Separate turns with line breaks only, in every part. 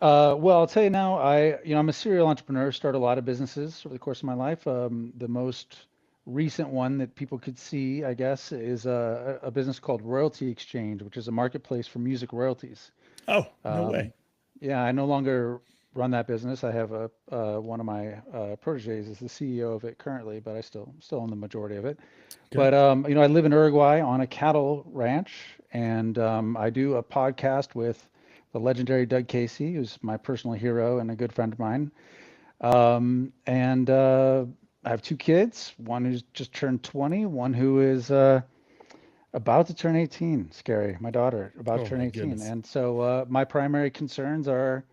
Well, I'll tell you now, I'm a serial entrepreneur, started a lot of businesses over the course of my life. The most recent one that people could see, I guess, is a business called Royalty Exchange, which is a marketplace for music royalties.
Oh, no way.
Um, yeah, I no longer run that business. I have one of my proteges is the CEO of it currently, but I still own the majority of it.
Okay.
But I live in Uruguay on a cattle ranch, and I do a podcast with the legendary Doug Casey, who's my personal hero and a good friend of mine. And I have two kids, one who's just turned 20, one who is about to turn 18. Scary, my daughter about to
Oh
turn
my
18.
goodness.
And so my primary concerns are,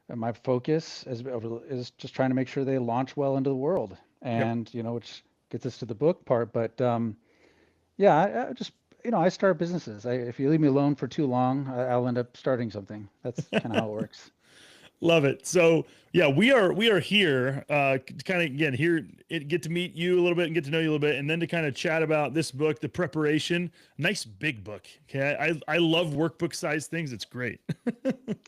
and my focus is just trying to make sure they launch well into the world,
Yep.
and which gets us to the book part. But yeah, I just, I start businesses. If you leave me alone for too long, I'll end up starting something. That's kind of how it works.
Love it. So yeah, we are here to kind of again here get to meet you a little bit and get to know you a little bit, and then to kind of chat about this book, the preparation. Nice big book. Okay, I love workbook size things. It's great.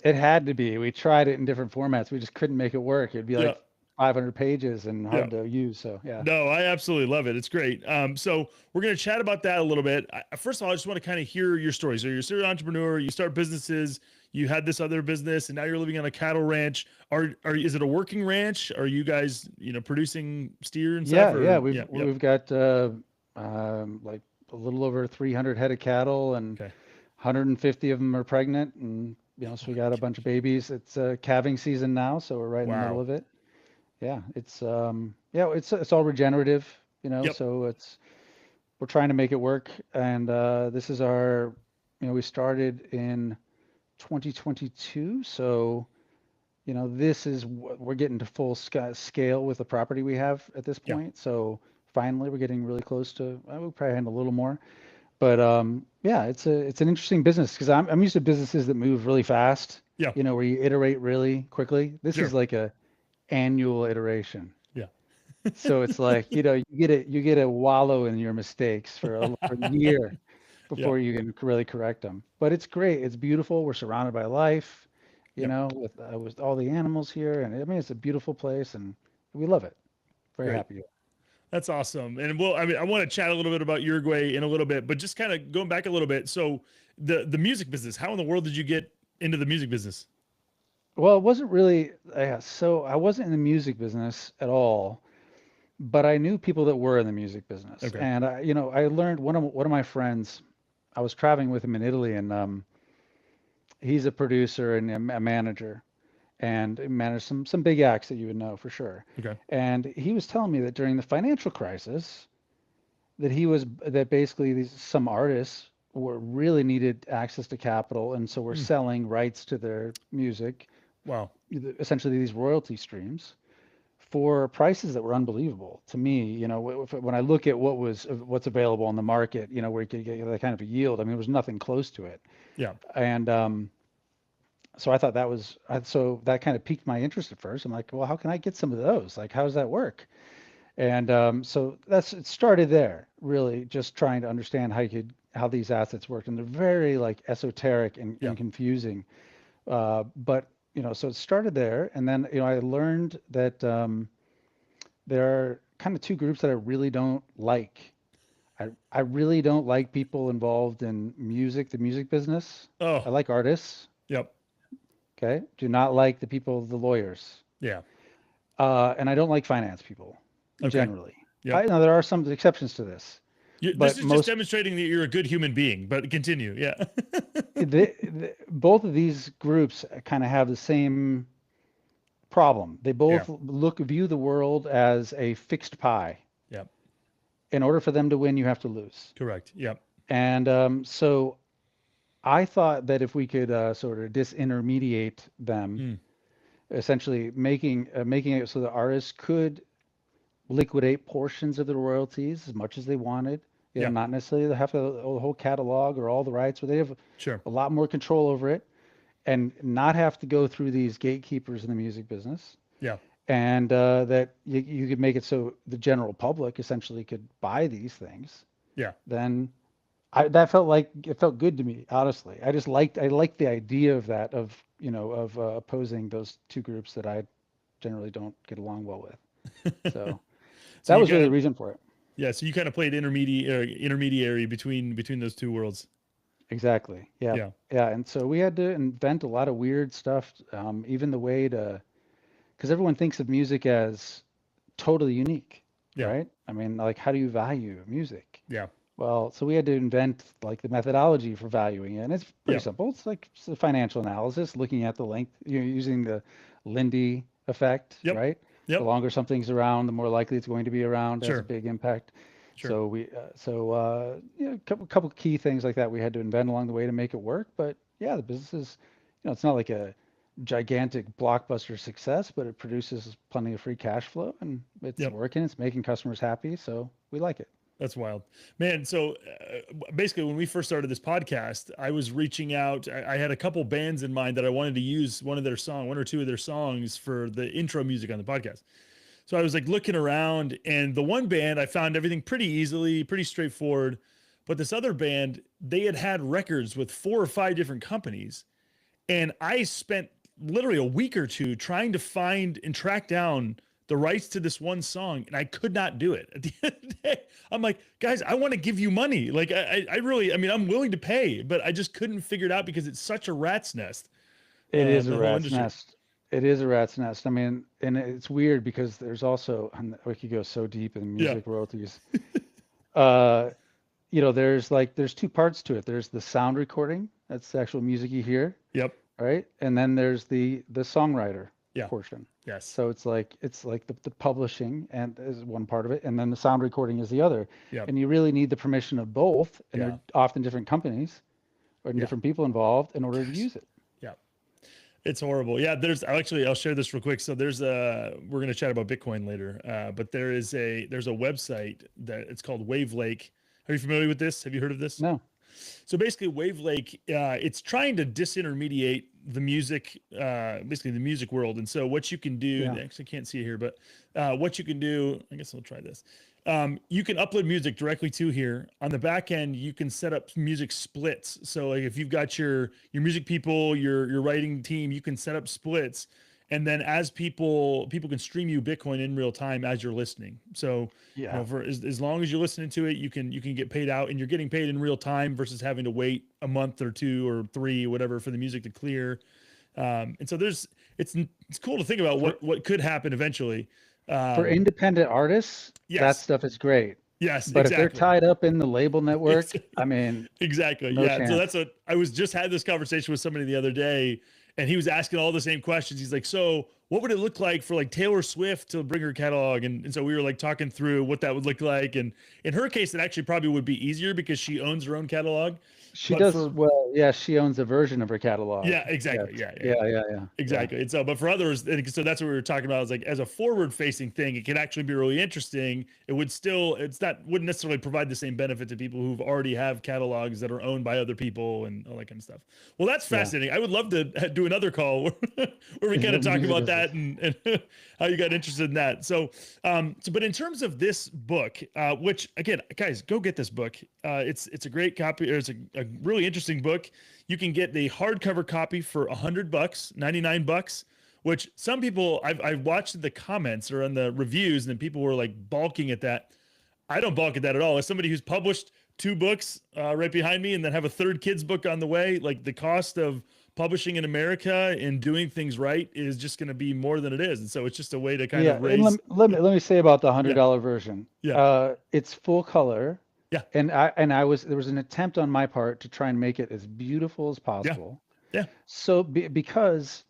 It had to be. We tried it in different formats. We just couldn't make it work. It'd be
Yeah,
like 500 pages and
yeah.
hard to use. So yeah.
No, I absolutely love it. It's great. So we're gonna chat about that a little bit. First of all, I just want to kind of hear your story. So you're a serial entrepreneur. You start businesses. You had this other business, and now you're living on a cattle ranch. Are is it a working ranch? Are you guys producing steer and stuff?
Yeah,
Or
we've
yeah, yep.
we've got like a little over 300 head of cattle, and
Okay.
150 of them are pregnant, and so we got a bunch of babies. It's calving season now, so we're right in the middle
Wow.
of it. Yeah, it's all regenerative,
Yep.
so we're trying to make it work. And this is our, we started in 2022, so this is what we're getting to full scale with the property we have at this
Yeah.
point. So finally, we're getting really close to. We'll probably handle a little more, but yeah, it's an interesting business because I'm used to businesses that move really fast.
Yeah.
Where you iterate really quickly. This is
Sure.
like a annual iteration.
Yeah.
So it's like, you get to wallow in your mistakes for a year
Yeah.
before you can really correct them. But it's great. It's beautiful. We're surrounded by life,
Yep.
with all the animals here, and I mean it's a beautiful place, and we love it. Very
Great.
happy.
That's awesome. And well, I mean, I want to chat a little bit about Uruguay in a little bit, but just kind of going back a little bit. So the music business, how in the world did you get into the music business?
Well, it wasn't really, so I wasn't in the music business at all, but I knew people that were in the music business,
Okay.
and I learned one of my friends. I was traveling with him in Italy, and he's a producer and a manager, and managed some big acts that you would know for sure.
Okay.
And he was telling me that during the financial crisis, that basically some artists were really needed access to capital, and so were
Hmm.
selling rights to their music,
Wow.
essentially these royalty streams, for prices that were unbelievable to me. When I look at what's available on the market, where you could get that kind of a yield, I mean, there was nothing close to it.
Yeah.
And so I thought so that kind of piqued my interest at first. I'm like, well, how can I get some of those? Like, how does that work? And so it started there, really just trying to understand how these assets work. And they're very like esoteric
Yeah.
and confusing. But so it started there, and then I learned that there are kind of two groups that I really don't like. I really don't like people involved in music, the music business. I
Oh,
like artists,
yep.
okay? Do not like the lawyers.
Yeah.
And I don't like finance people
Okay.
generally.
Yep.
I know there are some exceptions to this,
This
but
is just
most
demonstrating that you're a good human being, but continue. Yeah.
both of these groups kind of have the same problem. They
Yeah.
both view the world as a fixed pie.
Yep.
In order for them to win, you have to lose.
Correct. Yep.
And so I thought that if we could sort of disintermediate them,
Hmm.
essentially making it so the artists could liquidate portions of the royalties as much as they wanted.
Yeah.
Not necessarily they have the whole catalog or all the rights, but they have
Sure.
a lot more control over it, and not have to go through these gatekeepers in the music business.
Yeah.
And that you could make it so the general public essentially could buy these things.
Yeah.
Then that felt like it felt good to me, honestly. I liked the idea of that, of, opposing those two groups that I generally don't get along well with. So
So
that
you
was really
kind
the
of,
reason for it.
yeah, so you kind of played intermediary between those two worlds.
Exactly. Yeah.
Yeah.
Yeah. And so we had to invent a lot of weird stuff, even the way because everyone thinks of music as totally unique,
Yeah.
right? I mean, like, how do you value music?
Yeah.
Well, so we had to invent like the methodology for valuing it, and it's pretty
Yeah.
simple. It's a financial analysis, looking at the length, using the Lindy effect,
Yep.
right? The
Yep.
longer something's around, the more likely it's going to be around. It has a
Sure.
big impact.
Sure.
So a couple key things like that we had to invent along the way to make it work. But yeah, the business is, it's not like a gigantic blockbuster success, but it produces plenty of free cash flow, and it's
Yep.
working. It's making customers happy, so we like it.
That's wild, man. So basically, when we first started this podcast, I was reaching out. I had a couple bands in mind that I wanted to use one or two of their songs for the intro music on the podcast. So I was like looking around, and the one band I found everything pretty easily, pretty straightforward. But this other band, they had records with 4 or 5 different companies, and I spent literally a week or two trying to find and track down the rights to this one song, and I could not do it. At the end of the day, I'm like, guys, I want to give you money. Like, I really, I mean, I'm willing to pay, but I just couldn't figure it out because it's such a rat's nest,
It is a
the whole
rat's
industry.
nest. It is a rat's nest. I mean, and it's weird because there's also, and we could go so deep in
Yeah.
music royalties. Uh, there's two parts to it. There's the sound recording, that's the actual music you hear,
Yep.
right? And then there's the songwriter
Yeah.
portion.
Yes.
So it's like the publishing and is one part of it, and then the sound recording is the other.
Yep.
And you really need the permission of both, and
Yeah.
they're often different companies or
Yeah.
different people involved in order to
Gosh.
use it.
Yeah. It's horrible. Yeah, I'll share this real quick. So we're going to chat about Bitcoin later. But there's a website that it's called Wave Lake. Are you familiar with this? Have you heard of this?
No.
So basically Wave Lake, it's trying to disintermediate the music, basically the music world. And so what you can do,
Yeah.
actually can't see it here, but what you can do, I guess I'll try this. You can upload music directly to here. On the back end, you can set up music splits. So like if you've got your music people, your writing team, you can set up splits. And then as people can stream you Bitcoin in real time as you're listening. So
Yeah.
for as long as you're listening to it, you can get paid out, and you're getting paid in real time versus having to wait a month or 2 or 3, whatever, for the music to clear. And so it's cool to think about what could happen eventually.
For independent artists, that
Yes.
stuff is great.
Yes,
But if they're
exactly.
tied up in the label network, I mean,
Exactly.
no
Yeah. So
chance.
that's I was just had this conversation with somebody the other day, and he was asking all the same questions. He's like, so what would it look like for like Taylor Swift to bring her catalog? And so we were like talking through what that would look like. And in her case, it actually probably would be easier because she owns her own catalog.
She
But
does
for
well. Yeah, she owns a version of her catalog.
Yeah, exactly.
Yeah,
Yeah.
yeah.
Exactly. And so, but for others, and so that's what we were talking about. Is like as a forward-facing thing, it can actually be really interesting. It would still, wouldn't necessarily provide the same benefit to people who've already have catalogs that are owned by other people and all that kind of stuff. Well, that's
Yeah.
fascinating. I would love to do another call where we kind of talk
Music
about
business.
that and how you got interested in that. So, but in terms of this book, which again, guys, go get this book. It's a great copy, or it's a really interesting book. You can get the hardcover copy for $100, $99, which some people I've watched the comments or on the reviews, and then people were like balking at that. I don't balk at that at all. As somebody who's published 2 books right behind me, and then have a 3rd kid's book on the way, like the cost of publishing in America and doing things right is just going to be more than it is. And so it's just a way to kind
Yeah,
of
and
raise.
let me say about the
Yeah.
$100 version.
Yeah.
It's full color.
Yeah.
And there was an attempt on my part to try and make it as beautiful as possible.
Yeah.
So because,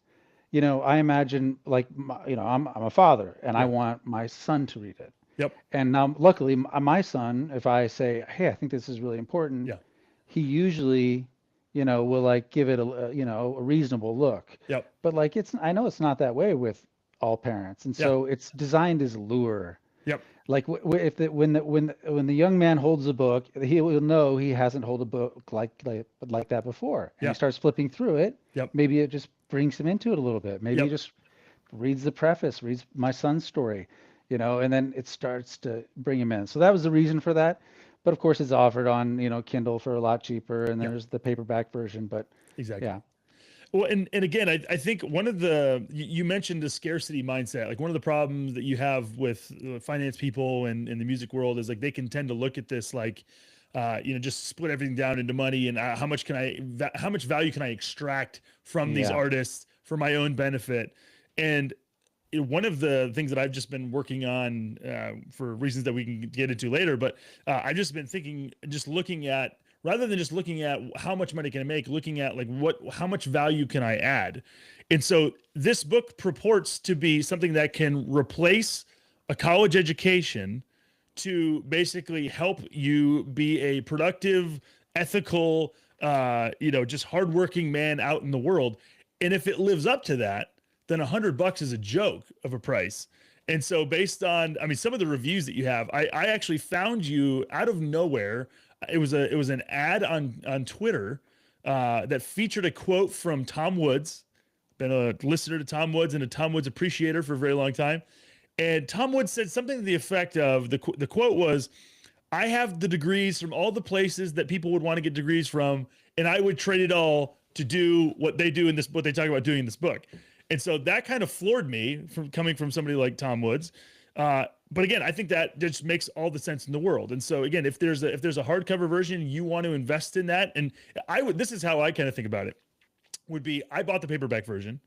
I imagine like, I'm a father, and I
Yeah.
want my son to read it.
Yep.
And now, luckily, my son, if I say, "Hey, I think this is really important,"
Yeah.
he usually, will like give it a reasonable look.
Yep.
But like I know it's not that way with all parents, and
Yeah.
so it's designed as lure.
Yep.
Like if when the young man holds a book, he will know he hasn't held a book like that before, and
Yeah.
he starts flipping through it.
Yep.
Maybe it just brings him into it a little bit. Maybe he
Yep.
just reads the preface, reads my son's story, and then it starts to bring him in. So that was the reason for that. but of course it's offered on, Kindle for a lot cheaper, and
Yeah,
there's the paperback version. But
exactly.
yeah,
Well, and again, I think one of the you mentioned the scarcity mindset. Like one of the problems that you have with finance people and in the music world is like they can tend to look at this like, just split everything down into money and how much value can I extract from these
yeah,
artists for my own benefit, and one of the things that I've just been working on for reasons that we can get into later, but I've just been thinking, just looking at rather than just looking at how much money can I make, looking at like how much value can I add, and so this book purports to be something that can replace a college education to basically help you be a productive, ethical, just hardworking man out in the world, and if it lives up to that then $100 is a joke of a price. And so based on, I mean, some of the reviews that you have, I actually found you out of nowhere. It was an ad on Twitter that featured a quote from Tom Woods. Been a listener to Tom Woods and a Tom Woods appreciator for a very long time. And Tom Woods said something to the effect of the quote was, I have the degrees from all the places that people would want to get degrees from, and I would trade it all to do what they do in this, what they talk about doing in this book. And so that kind of floored me from coming from somebody like Tom Woods. But again, I think that just makes all the sense in the world. And so again, if there's a hardcover version, you want to invest in that. And this is how I kind of think about it would be, I bought the paperback version.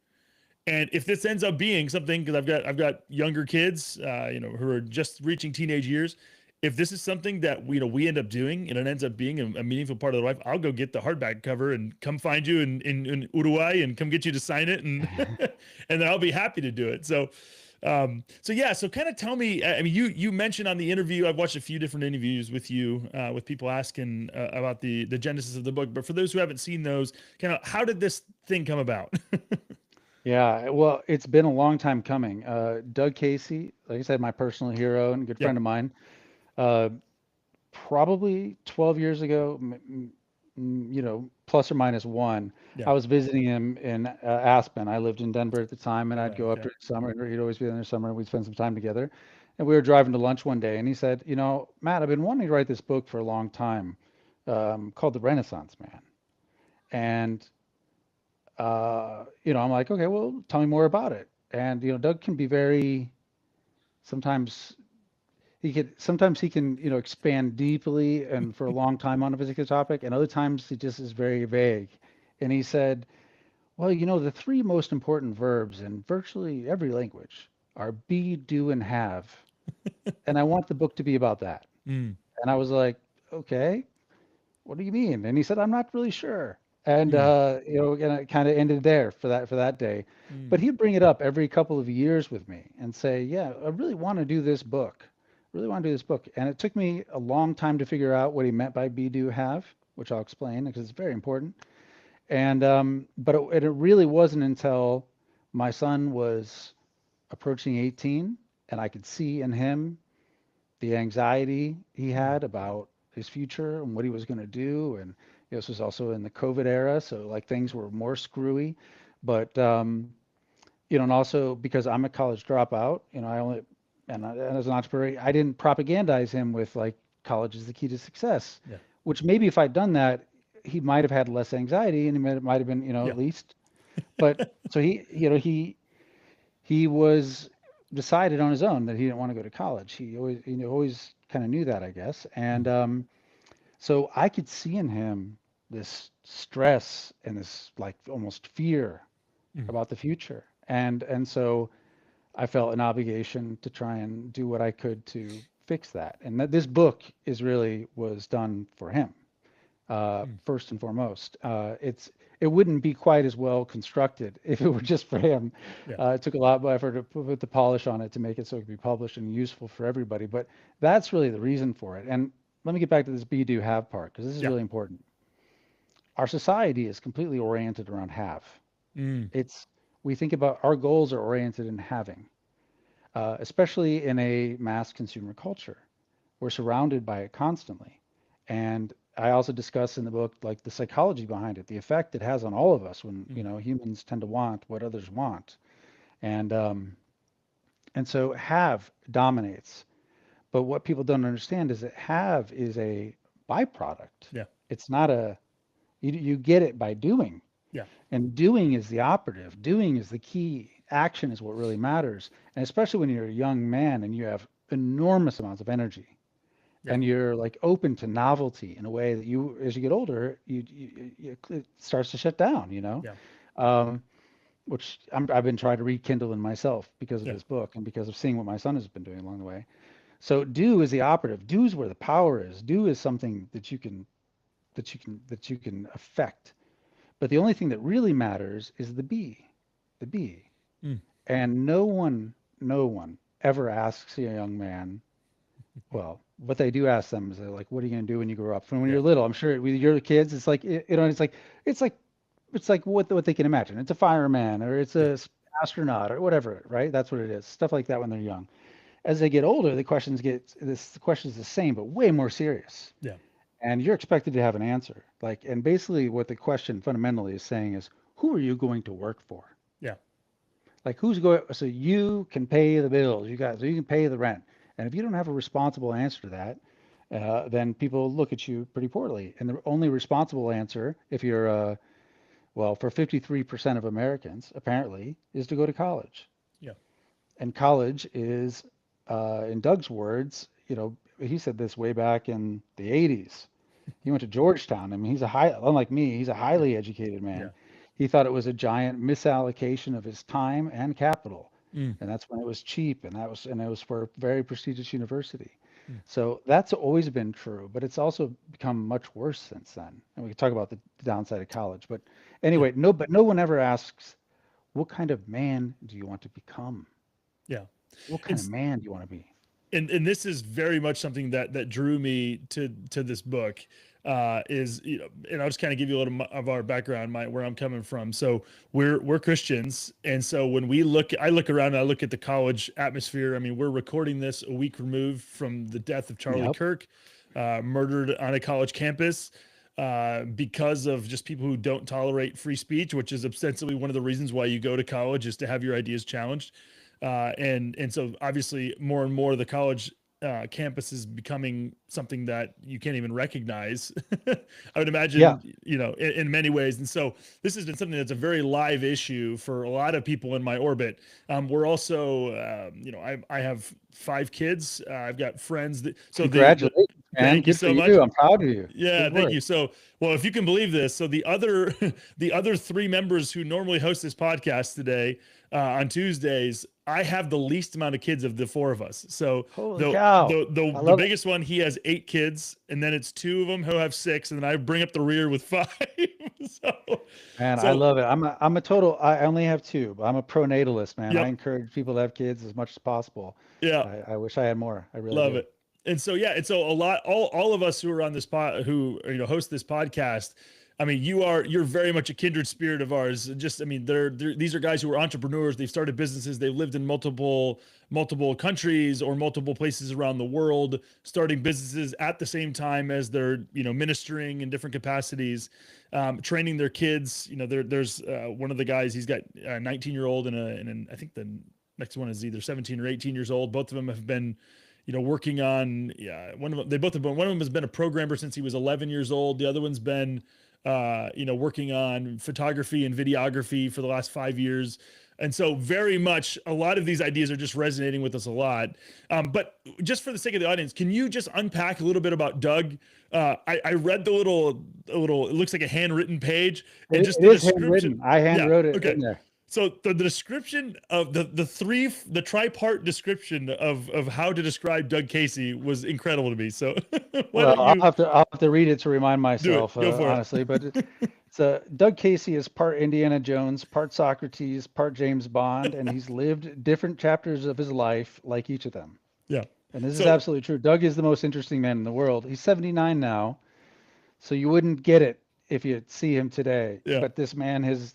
And if this ends up being something, because I've got younger kids, who are just reaching teenage years, if this is something that we end up doing and it ends up being a meaningful part of their life, I'll go get the hardback cover and come find you in Uruguay and come get you to sign it, and and then I'll be happy to do it. So kind of tell me. I mean, you mentioned on the interview. I've watched a few different interviews with you, with people asking about the genesis of the book. But for those who haven't seen those, kind of how did this thing come about?
yeah. Well, it's been a long time coming. Doug Casey, like I said, my personal hero and good
Yep.
friend of mine. Uh, Probably 12 years ago, plus or minus one,
Yeah.
I was visiting him in Aspen. I lived in Denver at the time, and
All
I'd
right.
go up
Okay.
during the summer. And he'd always be there in the summer, and we'd spend some time together. And we were driving to lunch one day, and he said, Matt, I've been wanting to write this book for a long time, called The Renaissance Man. And, I'm like, okay, well, tell me more about it. And, Doug can be very, sometimes sometimes he can expand deeply and for a long time on a particular topic, and other times he just is very vague. And he said, well, the three most important verbs in virtually every language are be, do, and have, and I want the book to be about that.
Mm,
And I was like, okay, what do you mean? And he said, I'm not really sure. And
mm,
and it kind of ended there for that day. But
mm,
he'd bring it up every couple of years with me and say, yeah, I really want to do this book. Really want to do this book. And it took me a long time to figure out what he meant by be, do, have, which I'll explain because it's very important. And but it really wasn't until my son was approaching 18 and I could see in him the anxiety he
mm,
had about his future and what he was going to do. And this was also in the COVID era, so like things were more screwy. But and also because I'm a college dropout, I only and as an entrepreneur, I didn't propagandize him with like college is the key to success.
yeah.
Which maybe if I'd done that, he might have had less anxiety and he might have been,
Yeah.
at least. But so he was decided on his own that he didn't want to go to college. He always kind of knew that, I guess. And
Mm,
so I could see in him this stress and this like almost fear
mm,
about the future. And so I felt an obligation to try and do what I could to fix that. And that this book is really was done for him,
mm.
first and foremost. It wouldn't be quite as well constructed if it were just for him.
Yeah.
It took a lot of effort to put the polish on it to make it so it could be published and useful for everybody. But that's really the reason for it. And let me get back to this be do have part because this is
Yeah.
really important. Our society is completely oriented around have.
Mm,
It's we think about our goals are oriented in having, especially in a mass consumer culture. We're surrounded by it constantly. And I also discuss in the book like the psychology behind it, the effect it has on all of us when,
mm,
humans tend to want what others want. And so have dominates. But what people don't understand is that have is a byproduct.
Yeah.
It's not a, you get it by doing.
Yeah.
And doing is the operative. Doing is the key. Action is what really matters. And especially when you're a young man and you have enormous amounts of energy
Yeah.
and you're like open to novelty in a way that you, as you get older, it starts to shut down,
Yeah.
um, which I've been trying to rekindle in myself because of
Yeah.
this book and because of seeing what my son has been doing along the way. So do is the operative. Do is where the power is. Do is something that you can affect. But the only thing that really matters is the be.
Mm.
And no one ever asks a young man, well, what they do ask them is they're like, what are you going to do when you grow up? When
Yeah.
you're little, I'm sure with your kids, it's like, it's like, it's like what they can imagine. It's a fireman or it's
Yeah.
a astronaut or whatever, right? That's what it is. Stuff like that when they're young. As they get older, the question's the same, but way more serious.
Yeah.
And you're expected to have an answer. Like, and basically what the question fundamentally is saying is, who are you going to work for?
Yeah.
Like who's going, so you can pay the bills, so you can pay the rent. And if you don't have a responsible answer to that, then people look at you pretty poorly. And the only responsible answer, if you're, well, for 53% of Americans, apparently, is to go to college.
Yeah.
And college is, in Doug's words, he said this way back in the 80s. He went to Georgetown. I mean, unlike me, he's a
Yeah.
highly educated
Yeah.
man. He thought it was a giant misallocation of his time and capital.
Mm.
And that's when it was cheap and it was for a very prestigious university.
Mm.
So that's always been true, but it's also become much worse since then. And we can talk about the downside of college. But
Yeah.
anyway, no one ever asks, what kind of man do you want to become?
Yeah.
What kind of
It's
man do you want to be?
and this is very much something that drew me to this book. Is and I'll just kind of give you a little of our background, where I'm coming from. So we're Christians, and so when I look around and I look at the college atmosphere. I mean, we're recording this a week removed from the death of Charlie
Yep.
Kirk, murdered on a college campus. Because of just people who don't tolerate free speech, which is ostensibly one of the reasons why you go to college, is to have your ideas challenged. And so obviously more and more the college campus is becoming something that you can't even recognize. I would
Yeah.
imagine, in many ways. And so this has been something that's a very live issue for a lot of people in my orbit. We're also, I have 5 kids. I've got friends
Congratulations, man.
thank you
Good for
so much.
you. I'm proud of you.
Yeah,
Good
thank
work.
you. So, well, if you can believe this, so the other the other 3 members who normally host this podcast today on Tuesdays, I have the least amount of kids of the 4 of us. So
Holy
the
cow.
the
I
the, the
love it.
biggest one, he has 8 kids, and then it's 2 of them who have 6, and then I bring up the rear with 5. so
Man, I
so
love it. I only have 2, but I'm a pronatalist, man. I
yep,
encourage people to have kids as much as possible.
yeah.
I wish I had more. I really
Love
do.
it. And so yeah, and so all of us who are on this pod who host this podcast, I mean, you're very much a kindred spirit of ours. Just I mean, these are guys who are entrepreneurs. They've started businesses. They've lived in multiple countries or multiple places around the world, starting businesses at the same time as they're ministering in different capacities, training their kids. There's one of the guys. He's got a 19-year-old and I think the next one is either 17 or 18 years old. Both of them have been working on, yeah, one of them has been a programmer since he was 11 years old. The other one's been, working on photography and videography for the last 5 years. And so very much a lot of these ideas are just resonating with us a lot. But just for the sake of the audience, can you just unpack a little bit about Doug? I read the little, it looks like a handwritten page and just
It
the
is
description.
handwritten. I hand
Yeah.
wrote it
Okay.
in there.
So the description of the tripart description of how to describe Doug Casey was incredible to me. So why
Well,
don't you
I'll have to read it to remind
do it?
myself,
Go for it.
honestly. But it's Doug Casey is part Indiana Jones, part Socrates, part James Bond, and he's lived different chapters of his life, like each of them.
Yeah.
And this is
So
absolutely true. Doug is the most interesting man in the world. He's 79 now, so you wouldn't get it if you see him today.
yeah,
But this man he's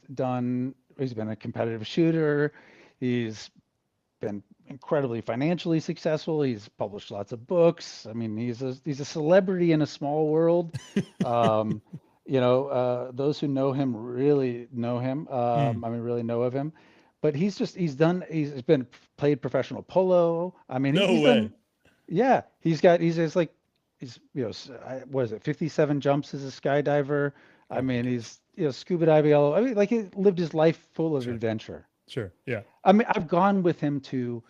been a competitive shooter. He's been incredibly financially successful. He's published lots of books. I mean, he's a celebrity in a small world. Um, those who know him really know him.
mm,
I mean, really know of him. But he's been played professional polo. I mean,
no
he's
way.
done. Yeah, he's like what is it, 57 jumps as a skydiver. I
Oh my
mean,
gosh.
he's scuba diving all. I mean, like he lived his life full of
Sure.
adventure.
Sure. Yeah.
I mean, I've gone with him to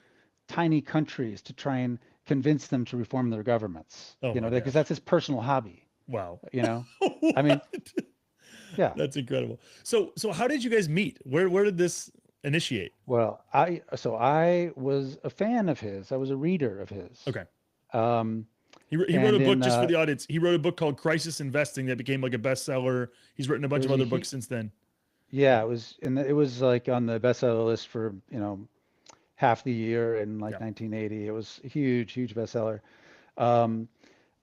tiny countries to try and convince them to reform their governments,
Oh my
because that's
gosh.
his personal hobby,
Wow.
you know. I mean,
What?
yeah.
That's incredible. So how did you guys meet? Where did this initiate?
Well, I was a fan of his. I was a reader of his.
Okay.
Um,
He wrote a
and
book
in
just for the audience. He wrote a book called Crisis Investing that became like a bestseller. He's written a
it
bunch of
was a
other books
he
since then.
Yeah, it was like on the bestseller list for, half the year in
Yeah.
like 1980. It was a huge, huge bestseller. Um,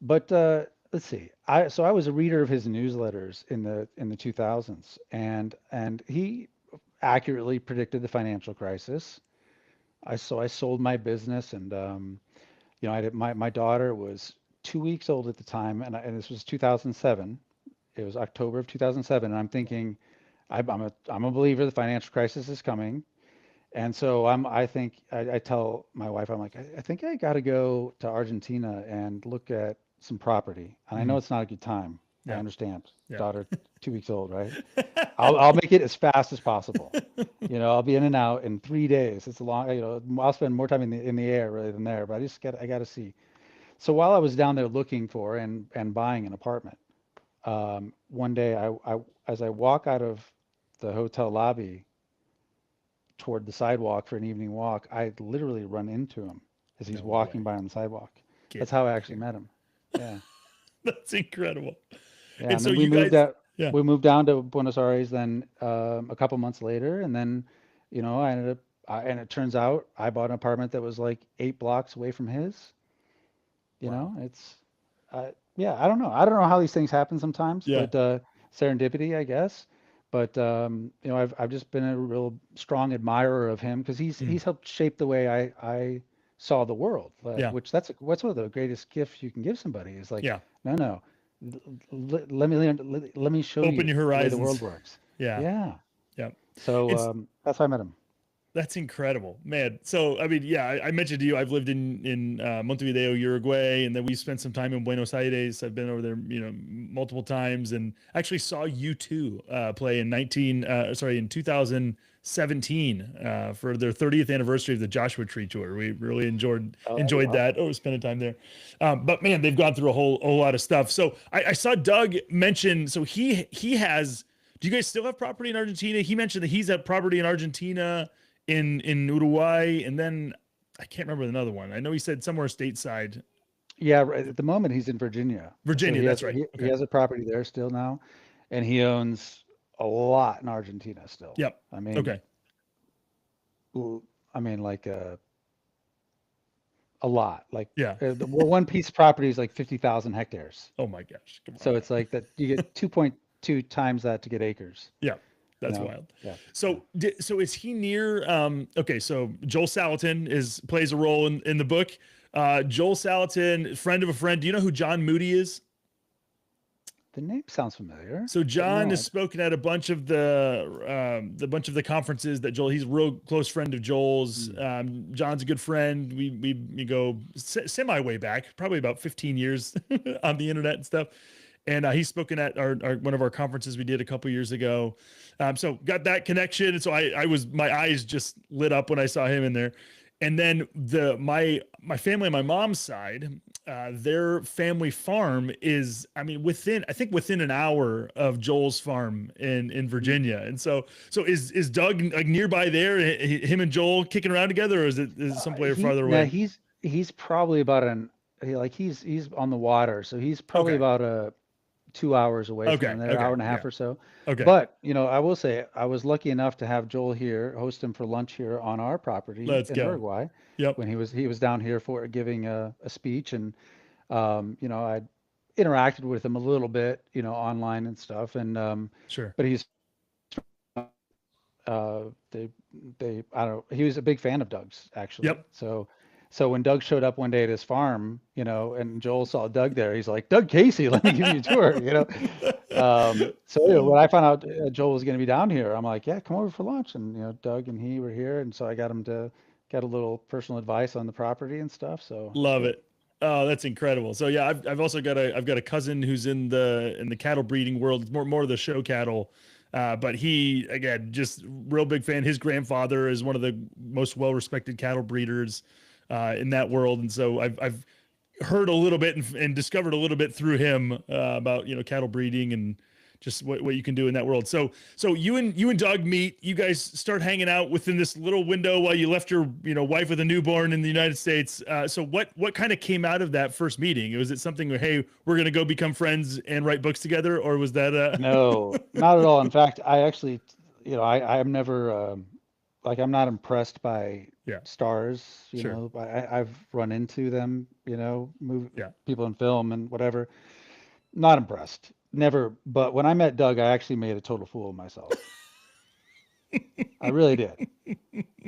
but let's see. I was a reader of his newsletters in the 2000s, and he accurately predicted the financial crisis. I sold my business, and my daughter was 2 weeks old at the time, and this was 2007. It was October of 2007, and I'm
Wow.
thinking, I'm a believer the financial crisis is coming. And so I tell my wife, I'm like, I think I got to go to Argentina and look at some property. And I know
Mhm.
it's not a good time. I
Yeah.
understand.
Yeah.
Daughter 2 weeks old, right? I'll make it as fast as possible. I'll be in and out in 3 days. It's a long, I'll spend more time in the air rather than there, but I got to see. So while I was down there looking for and buying an apartment, one day as I walk out of the hotel lobby toward the sidewalk for an evening walk, I literally run into him as he's
No
walking
way.
by on the sidewalk.
Get
That's how I
out of
actually
here.
met him. Yeah.
That's incredible.
Yeah.
And
And
so
then
you guys, yeah.
we moved down to Buenos Aires then a couple months later. And then, I ended up, and it turns out I bought an apartment that was like 8 blocks away from his.
Wow.
Yeah, I don't know. I don't know how these things happen sometimes,
Yeah.
but serendipity, I guess. But I've just been a real strong admirer of him because
Mm.
he's helped shape the way I saw the world.
Yeah.
Which what's one of the greatest gifts you can give somebody is like,
Yeah.
no, no, let me show
Open
you
your
the way the world
horizons.
works.
Yeah.
Yeah.
Yeah.
So
It's
that's how I met him.
That's incredible, man. So, I mean, yeah, I mentioned to you, I've lived in Montevideo, Uruguay, and then we spent some time in Buenos Aires. I've been over there, multiple times, and actually saw U2 play in 2017 for their 30th anniversary of the Joshua Tree tour. We really
Oh, that'd be
enjoyed that.
awesome.
Oh, spending time there. But man, they've gone through a whole lot of stuff. So I saw Doug mention. So he has. Do you guys still have property in Argentina? He mentioned that he's at property in Argentina in Uruguay, and then I can't remember another one. I know he said somewhere stateside,
Yeah, right. At the moment he's in Virginia. So
Virginia. That's right.
he
Okay.
has a property there still now, and he owns a lot in Argentina still.
Yep.
I mean,
Okay.
l- like a lot. Like
Yeah.
one piece of property is like 50,000 hectares.
Oh my gosh. Come on
So
now.
it's like that you get 2.2 times that to get acres,
Yeah.
you
That's
know?
wild.
Yeah. Yeah.
So is he near okay, so Joel Salatin plays a role in the book. Joel Salatin, friend of a friend. Do you know who John Moody is?
The name sounds familiar,
So
but
John
no,
has spoken at a bunch of the conferences that Joel. He's a real close friend of Joel's.
mm,
John's a good friend. We go semi way back, probably about 15 years on the internet and stuff. And he's spoken at our one of our conferences we did a couple years ago. So got that connection. And so my eyes just lit up when I saw him in there. And then my family on my mom's side, their family farm is, I mean, within an hour of Joel's farm in
mm,
Virginia. And so is Doug like nearby there, him and Joel kicking around together, or is it someplace farther away?
he's probably about he's on the water, so he's probably
Okay.
about a 2 hours away from
Okay.
them there, hour
Okay.
and a half
Yeah.
or so.
Okay.
But, I will say I was lucky enough to have Joel here, host him for lunch here on our property
Let's
in
go.
Uruguay
Yep.
when he was down here for giving a speech. And I interacted with him a little bit, online and stuff. And
Sure.
but he's they I don't know, he was a big fan of Doug's actually.
Yep.
So when Doug showed up one day at his farm, and Joel saw Doug there, he's like, Doug Casey, let me give you a tour. So when I found out Joel was going to be down here, I'm like, yeah, come over for lunch. And Doug and he were here, and so I got him to get a little personal advice on the property and stuff. So it's
Love
good.
it. Oh, that's incredible. So yeah, I've also got a cousin who's in the cattle breeding world. It's more of the show cattle. But he, again, just real big fan. His grandfather is one of the most well-respected cattle breeders in that world. And so I've heard a little bit and discovered a little bit through him about, cattle breeding and just what you can do in that world. So you and Doug meet, you guys start hanging out within this little window while you left your, wife with a newborn in the United States. So what kind of came out of that first meeting? Was it something where, hey, we're going to go become friends and write books together? Or was that
No, not at all. In fact, I actually, I'm never, like, I'm not impressed by
yeah,
stars,
sure.
I've run into them,
Yeah.
people in film and whatever. Not impressed. Never. But when I met Doug, I actually made a total fool of myself. I really did.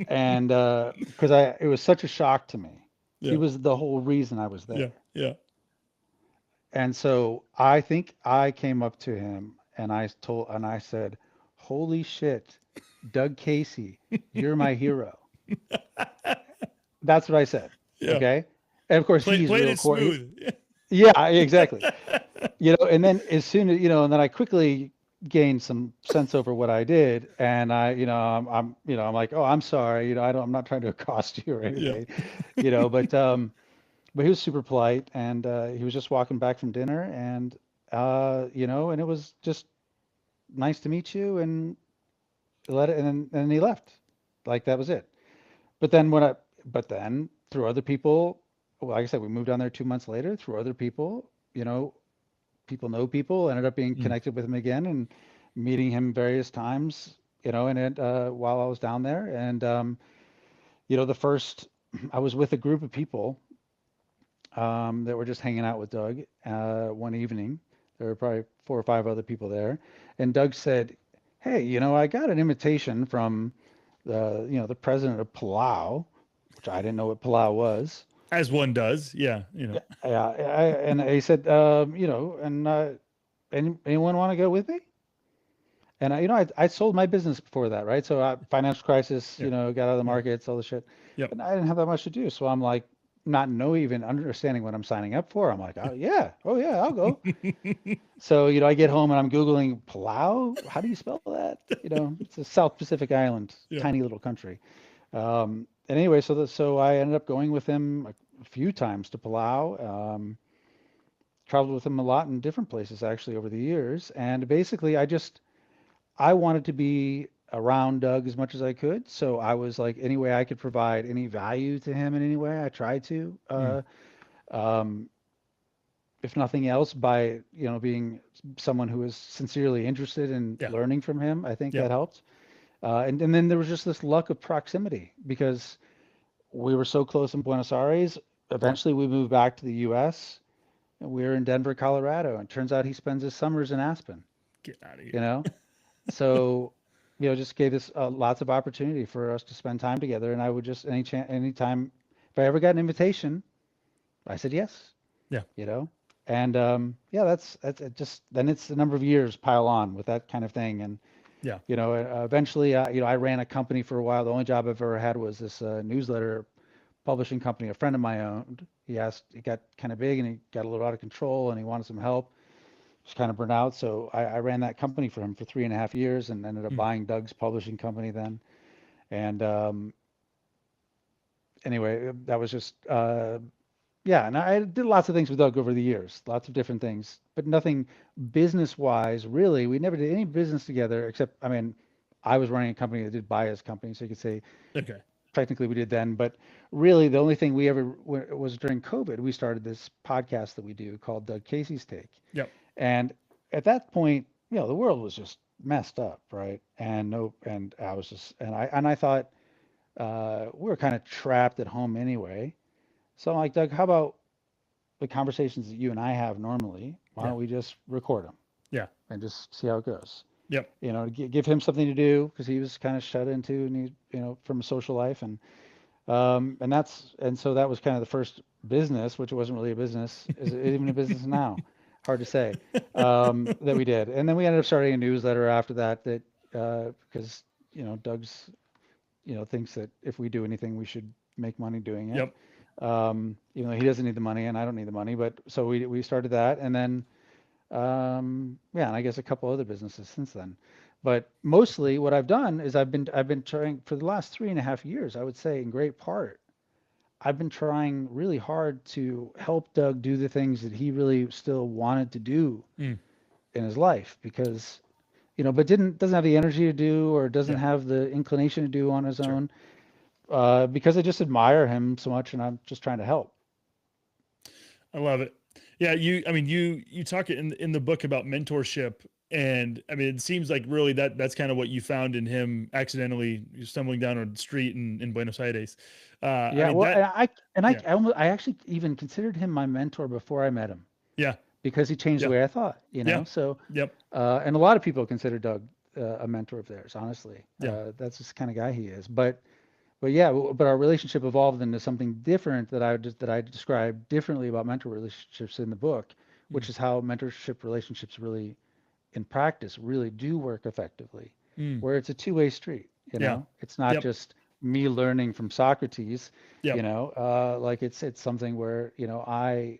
And because it was such a shock to me. He
Yeah.
was the whole reason I was
Yeah.
there.
Yeah.
And so I think I came up to him and I said, "Holy shit, Doug Casey, you're my hero." That's what I said.
Yeah.
Okay. And of course he's
Played
real
it
core.
smooth.
Yeah, exactly. And then as soon as, and then I quickly gained some sense over what I did. And I'm like, "Oh, I'm sorry. I'm not trying to accost you or
Yeah.
anything, but he was super polite and, he was just walking back from dinner and, and it was just nice to meet you and and then he left. Like that was it. But then but then through other people, well, like I said, we moved down there 2 months later through other people, people know people, ended up being
Mm.
connected with him again and meeting him various times, while I was down there. And, the first, I was with a group of people, that were just hanging out with Doug, one evening. There were probably four or five other people there. And Doug said, "Hey, I got an invitation from the president of Palau," which I didn't know what Palau was.
As one does. Yeah.
Yeah, and he said, anyone want to go with me? And I sold my business before that, right? So financial crisis,
Yeah.
got out of the
Yeah.
markets, all the shit,
Yep.
and I didn't have that much to do. So I'm like, not know even understanding what I'm signing up for. I'm like, oh yeah, I'll go. So I get home and I'm Googling Palau. How do you spell that? It's a South Pacific island,
Yeah.
tiny little country. And anyway, so I ended up going with him a few times to Palau. Traveled with him a lot in different places actually over the years. And basically, I wanted to be around Doug as much as I could. So I was like, any way I could provide any value to him in any way, I tried to.
Mm.
Um, if nothing else, by being someone who is sincerely interested in
Yeah.
learning from him, I think that
Yep.
helped. And then there was just this luck of proximity because we were so close in Buenos Aires.
Yeah.
Eventually, we moved back to the U.S. and we were in Denver, Colorado. And turns out he spends his summers in Aspen.
Get out of
You
here.
know, so just gave us lots of opportunity for us to spend time together. And I would just anytime if I ever got an invitation, I said yes.
Yeah.
You know, and yeah, that's it. Just then it's a number of years pile on with that kind of thing. And
Yeah.
eventually, I ran a company for a while. The only job I've ever had was this newsletter publishing company a friend of mine owned. He got kind of big and he got a little out of control and he wanted some help. Was kind of burnt out. So I ran that company for him for 3.5 years and ended up
Mm.
buying Doug's publishing company then. And anyway, that was just, yeah. And I did lots of things with Doug over the years, lots of different things, but nothing business wise, really. We never did any business together except, I mean, I was running a company that did buy his company. So you could say
Okay.
technically we did then, but really the only thing we ever was during COVID, we started this podcast that we do called Doug Casey's Take.
Yep.
And at that point, the world was just messed up, right? And no, and I was just, and I thought we were kind of trapped at home anyway. So I'm like, Doug, how about the conversations that you and I have normally? Why
Yeah.
don't we just record them
Yeah.
and just see how it goes?
Yep.
Give him something to do because he was kind of shut into, and he, from a social life, and so that was kind of the first business, which wasn't really a business. Is it even a business now? Hard to say. That we did, and then we ended up starting a newsletter after that. Because Doug's thinks that if we do anything, we should make money doing it.
Yep.
Even though he doesn't need the money and I don't need the money, but so we started that, and then yeah, and I guess a couple other businesses since then. But mostly what I've done is I've been trying for the last 3.5 years, I would say in great part, I've been trying really hard to help Doug do the things that he really still wanted to do
Mm.
in his life because, but doesn't have the energy to do or doesn't
Yeah.
have the inclination to do on his
Sure.
own, because I just admire him so much and I'm just trying to help.
I love it. Yeah, I mean, you talk in the book about mentorship, and I mean, it seems like really that's kind of what you found in him accidentally stumbling down on the street in Buenos Aires. I
Yeah,
mean
well,
that, yeah,
I actually even considered him my mentor before I met him
yeah,
because he changed the
yeah,
way I thought,
yeah,
So,
yep,
and a lot of people consider Doug a mentor of theirs, honestly.
yeah,
That's just the kind of guy he is. But yeah, but our relationship evolved into something different that I describe differently about mentor relationships in the book,
mm,
which is how mentorship relationships really, in practice, really do work effectively,
mm,
where it's a two-way street.
yeah,
It's not
yep,
just me learning from Socrates,
yep,
like it's something where, I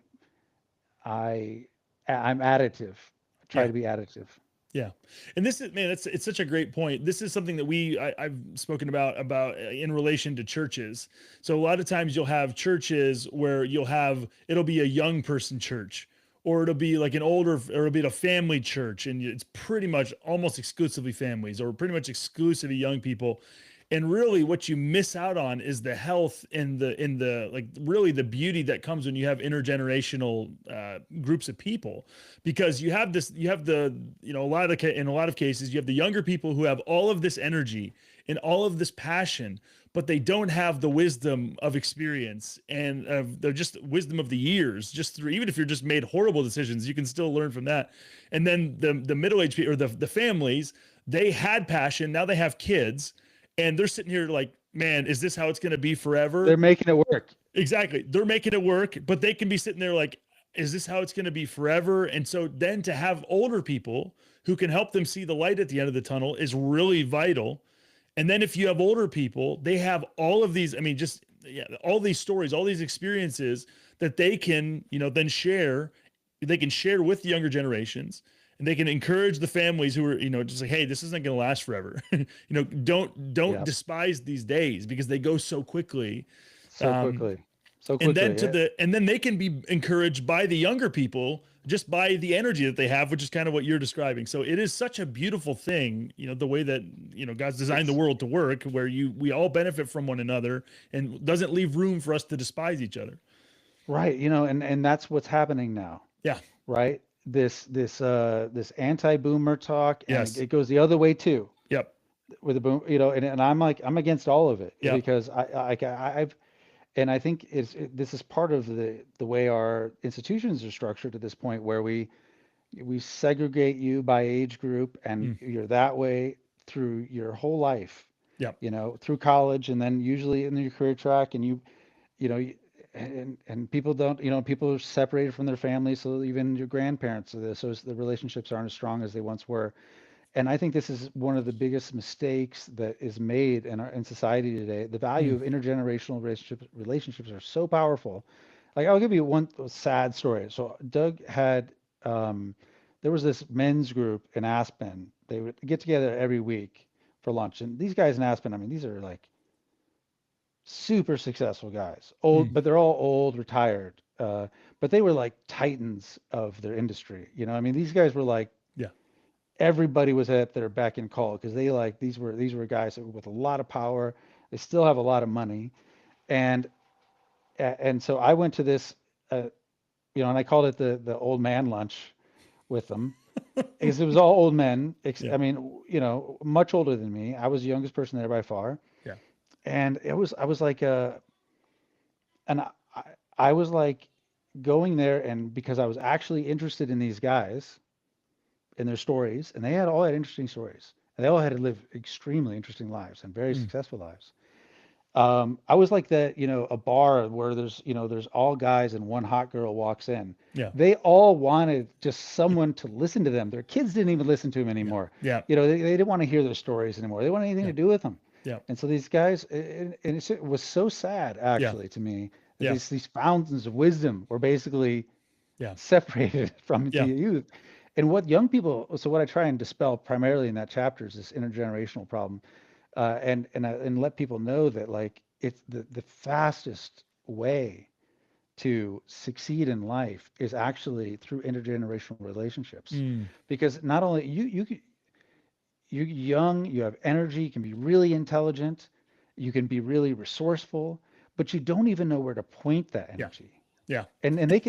I'm additive. I try
yeah.
to be additive.
Yeah, and this is, man, it's such a great point. This is something that I've spoken about in relation to churches. So a lot of times you'll have churches where it'll be a young person church, or it'll be like or it'll be a family church, and it's pretty much almost exclusively families, or pretty much exclusively young people. And really, what you miss out on is the health and the like, really the beauty that comes when you have intergenerational groups of people, because you have the, in a lot of cases, you have the younger people who have all of this energy and all of this passion, but they don't have the wisdom of experience and they're just wisdom of the years, just through, even if you're just made horrible decisions, you can still learn from that. And then the middle-aged people, or the families, they had passion, now they have kids, and they're sitting here like, man, is this how it's going to be forever?
They're making it work.
Exactly. They're making it work, but they can be sitting there like, is this how it's going to be forever? And so then to have older people who can help them see the light at the end of the tunnel is really vital. And then if you have older people, they have all of these, I mean, just, yeah, all these stories, all these experiences that they can, then share. They can share with the younger generations, and they can encourage the families who are, just like, hey, this isn't going to last forever. Don't
Yeah,
despise these days because they go so quickly.
so
Um,
quickly, so
and then
quickly.
and then they can be encouraged by the younger people just by the energy that they have, which is kind of what you're describing. So it is such a beautiful thing, the way that, God's designed the
It's
world to work, where we all benefit from one another and doesn't leave room for us to despise each other.
right, and that's what's happening now,
Yeah.
right? This anti-boomer talk, and it,
Yes.
it goes the other way too
Yep.
with the boom, and I'm against all of it
Yep.
because I've and I think this is part of the way our institutions are structured to this point where we segregate you by age group and
Mm.
you're that way through your whole life,
Yep.
through college and then usually in your career track and you know, y- and people don't, people are separated from their families, so even your grandparents are this, so the relationships aren't as strong as they once were. And I think this is one of the biggest mistakes that is made in society today. The value
Mm.
of intergenerational relationships are so powerful. Like I'll give you one sad story. So Doug had there was this men's group in Aspen. They would get together every week for lunch. And these guys in Aspen, I mean, these are like super successful guys.
Mm.
Old, but they're all old, retired. But they were like titans of their industry. I mean, these guys were like
Yeah.
everybody was at their beck and call because they like these were guys with a lot of power. They still have a lot of money, and and so I went to this, uh, and I called it the old man lunch with them because it was all old men.
Yeah.
I mean, much older than me. I was the youngest person there by far,
Yeah.
and I was like, and I was like going there, and because I was actually interested in these guys in their stories, and they all had interesting stories. And they all had to live extremely interesting lives and very
Mm.
successful lives. I was like that, a bar where there's all guys and one hot girl walks in.
Yeah.
They all wanted just someone to listen to them. Their kids didn't even listen to them
Yeah.
anymore.
Yeah.
They didn't want to hear their stories anymore. They didn't want anything
Yeah.
to do with them.
Yeah.
And so these guys, it was so sad
Yeah.
actually to me
Yeah.
These fountains of wisdom were basically
Yeah.
separated from the
Yeah.
youth. And what young people, so what I try and dispel primarily in that chapter is this intergenerational problem, and let people know that like it's the fastest way to succeed in life is actually through intergenerational relationships,
Mm.
because not only you're young, you have energy, you can be really intelligent, you can be really resourceful, but you don't even know where to point that
Yeah.
energy.
Yeah.
And they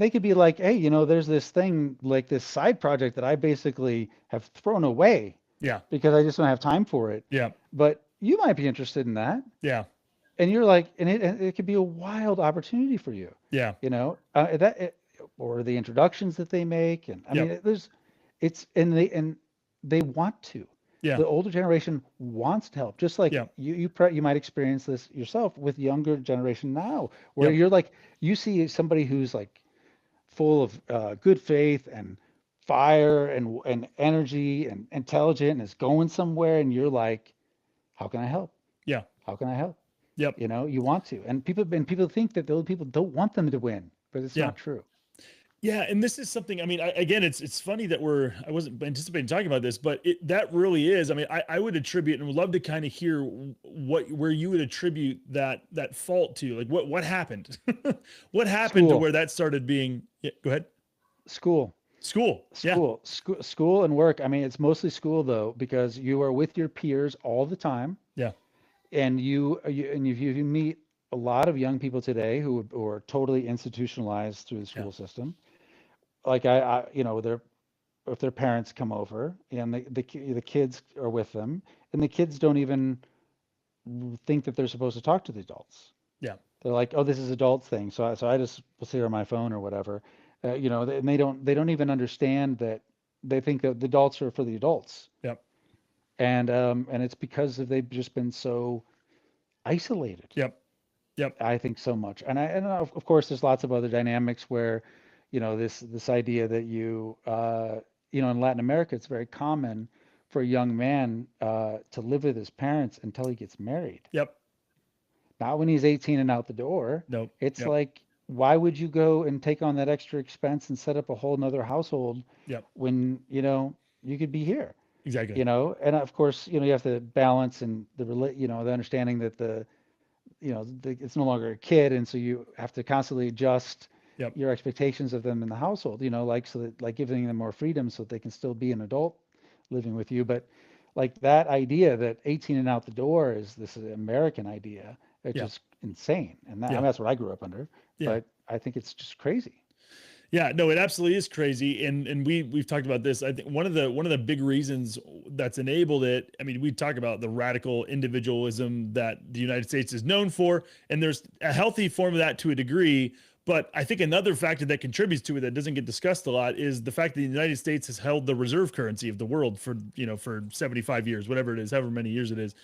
could be like, hey, there's this thing like this side project that I basically have thrown away
Yeah.
because I just don't have time for it.
Yeah.
But you might be interested in that,
Yeah.
and you're like, and it could be a wild opportunity for you,
Yeah.
or the introductions that they make, and I
Yep.
mean, and they want to.
Yeah.
The older generation wants to help, just like
Yeah.
you might experience this yourself with younger generation now, where
Yep.
you're like, you see somebody who's like full of good faith and fire and energy and intelligent and is going somewhere, and you're like, how can I help?
Yeah.
How can I help?
Yep.
You want to, and people think that those people don't want them to win, but it's
Yeah.
not true.
Yeah, and this is something. I mean, again, it's funny that I wasn't anticipating talking about this, but that really is. I mean, I would attribute and would love to kind of hear where you would attribute that fault to. Like, what happened? What happened to
School,
where that started being? Yeah, go ahead.
school,
School. Yeah.
school and work. I mean, it's mostly school though, because you are with your peers all the time,
Yeah.
and you meet a lot of young people today who are totally institutionalized through the
Yeah.
school system. Like their if their parents come over and the kids are with them, and the kids don't even think that they're supposed to talk to the adults.
Yeah.
They're like, oh, this is adults thing, so I just will sit on my phone or whatever, and they don't even understand that. They think that the adults are for the adults,
Yep.
and it's because they've just been so isolated.
Yep. Yep.
I think so much, and of course there's lots of other dynamics where, this idea that in Latin America it's very common for a young man to live with his parents until he gets married.
Yep.
Not when he's 18 and out the door.
Nope.
It's
Yep.
like, why would you go and take on that extra expense and set up a whole nother household
Yep.
when, you could be here,
Exactly.
and of course, you have to balance and the understanding that it's no longer a kid, and so you have to constantly adjust
Yep.
your expectations of them in the household, like so that like giving them more freedom so that they can still be an adult living with you. But like that idea that 18 and out the door is this American idea, it's
Yeah.
just insane. And I
Yeah.
mean, that's what I grew up under,
Yeah.
but I think it's just crazy.
Yeah, no, it absolutely is crazy, and we've talked about this. I think one of the big reasons that's enabled it. I mean, we talk about the radical individualism that the United States is known for, and there's a healthy form of that to a degree. But I think another factor that contributes to it that doesn't get discussed a lot is the fact that the United States has held the reserve currency of the world for 75 years, whatever it is, however many years it is.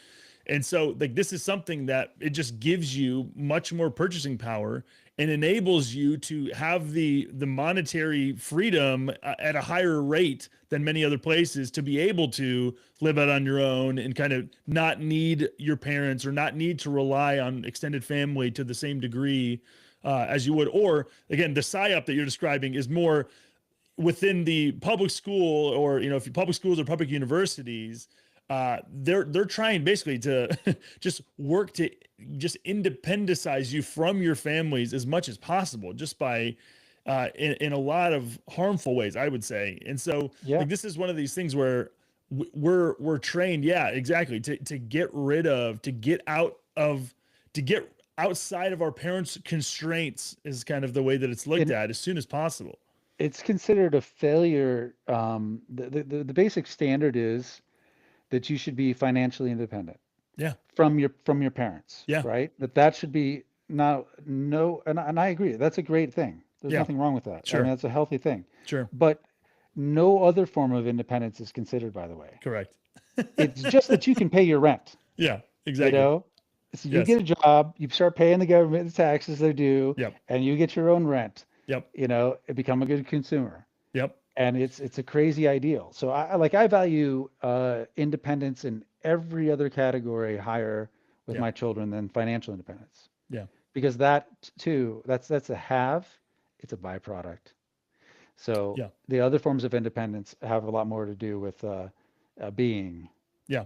And so like this is something that it just gives you much more purchasing power and enables you to have the monetary freedom at a higher rate than many other places to be able to live out on your own and kind of not need your parents or not need to rely on extended family to the same degree as you would. Or again, the psyop that you're describing is more within the public school, or if you public schools or public universities, they're trying basically to just work to just independendize you from your families as much as possible, just by in a lot of harmful ways, I would say. And so
Yeah.
like this is one of these things where we're trained, yeah, exactly, to get rid of, to get outside of our parents' constraints is kind of the way that it's looked
And
at as soon as possible.
it's considered a failure. The basic standard is that you should be financially independent
Yeah.
from your parents,
Yeah.
right? That should be now no, and I agree. That's a great thing. There's
Yeah.
nothing wrong with that. I mean,
Sure.
that's a healthy thing.
Sure.
But no other form of independence is considered, by the way.
Correct.
It's just that you can pay your rent,
Yeah,
you
exactly.
know? So you
Yes.
get a job, you start paying the government the taxes they do,
Yep.
and you get your own rent,
Yep.
and become a good consumer.
Yep.
And it's a crazy ideal. So I value independence in every other category higher with
Yeah.
my children than financial independence.
Yeah.
because that too, that's a have, it's a byproduct. So
Yeah.
the other forms of independence have a lot more to do with being.
Yeah.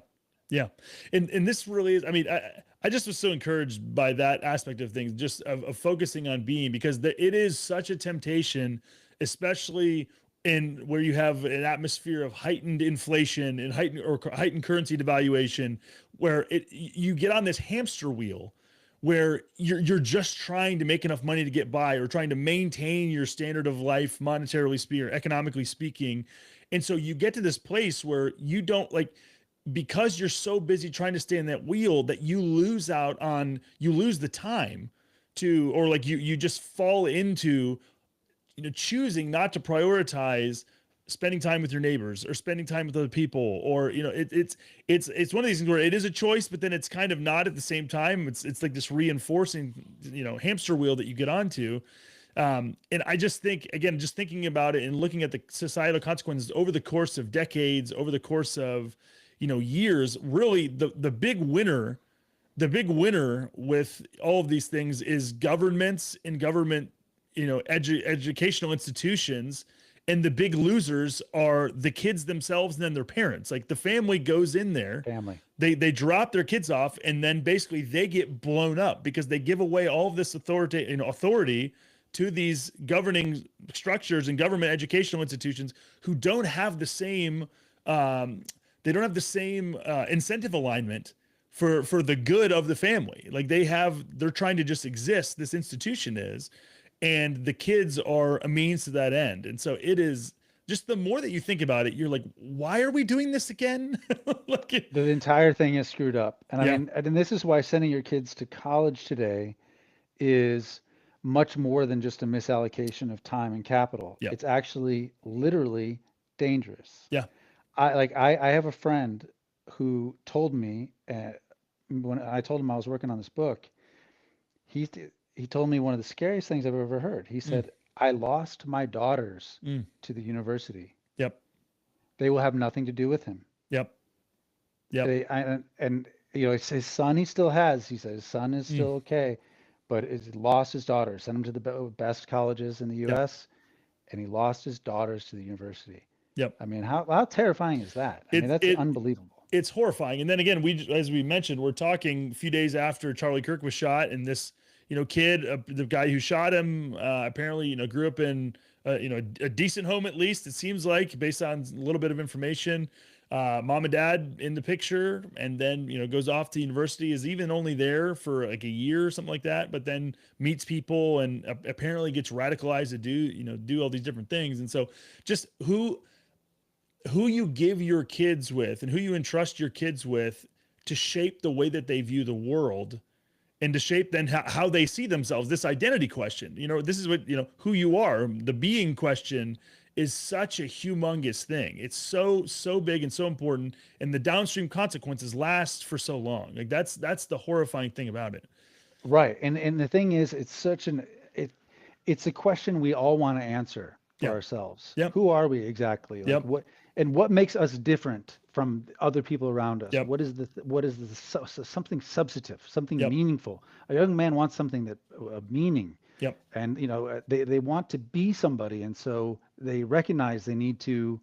Yeah. And this really is, I mean, I just was so encouraged by that aspect of things, just of focusing on being, because it is such a temptation, especially in where you have an atmosphere of heightened inflation and heightened currency devaluation, where you get on this hamster wheel where you're just trying to make enough money to get by, or trying to maintain your standard of life, monetarily speaking or economically speaking. And so you get to this place where you don't like, because you're so busy trying to stay in that wheel, that you lose the time to, or like you just fall into, choosing not to prioritize spending time with your neighbors or spending time with other people, or it's one of these things where it is a choice, but then it's kind of not at the same time. It's like this reinforcing, hamster wheel that you get onto. And I just think, again, just thinking about it and looking at the societal consequences over the course of decades, over the course of, years, really the big winner with all of these things is governments and government, educational institutions. And the big losers are the kids themselves and then their parents. Like the family goes in there,
Family.
they drop their kids off, and then basically they get blown up because they give away all of this authority to these governing structures and government educational institutions who don't have the same incentive alignment for the good of the family. Like they're trying to just exist. This institution is, and the kids are a means to that end. And so it is just, the more that you think about it, you're like, why are we doing this again? like,
The entire thing is screwed up. And I
yeah,
mean, and this is why sending your kids to college today is much more than just a misallocation of time and capital.
yeah,
It's actually literally dangerous.
yeah.
I have a friend who told me when I told him I was working on this book, he he told me one of the scariest things I've ever heard. He
Mm,
said, "I lost my daughters
mm,
to the university.
yep,
They will have nothing to do with him."
yep, yep.
And it's his son he still has. He says his son is
Mm,
still okay, but he lost his daughter. Sent him to the best colleges in the
yep,
U.S. and he lost his daughters to the university.
yep.
I mean, how terrifying is that? I mean,
It
that's
it
unbelievable.
it's horrifying. And then again, as we mentioned, we're talking a few days after Charlie Kirk was shot, and this, kid, the guy who shot him, apparently, grew up in, a decent home, at least it seems like, based on a little bit of information. Mom and dad in the picture, and then, goes off to university, is even only there for like a year or something like that, but then meets people and apparently gets radicalized to do all these different things. And so just who you give your kids with and who you entrust your kids with to shape the way that they view the world, and to shape then how they see themselves. This identity question, this is what, who you are, the being question, is such a humongous thing. It's so big and so important, and the downstream consequences last for so long. Like that's the horrifying thing about it.
Right. And the thing is, it it's a question we all want to answer for
Yeah.
ourselves.
Yep.
Who are we exactly? Like
Yep.
what makes us different from other people around us?
Yep.
What is the something substantive, something
Yep.
meaningful? A young man wants something that of meaning,
Yep.
and they want to be somebody, and so they recognize they need to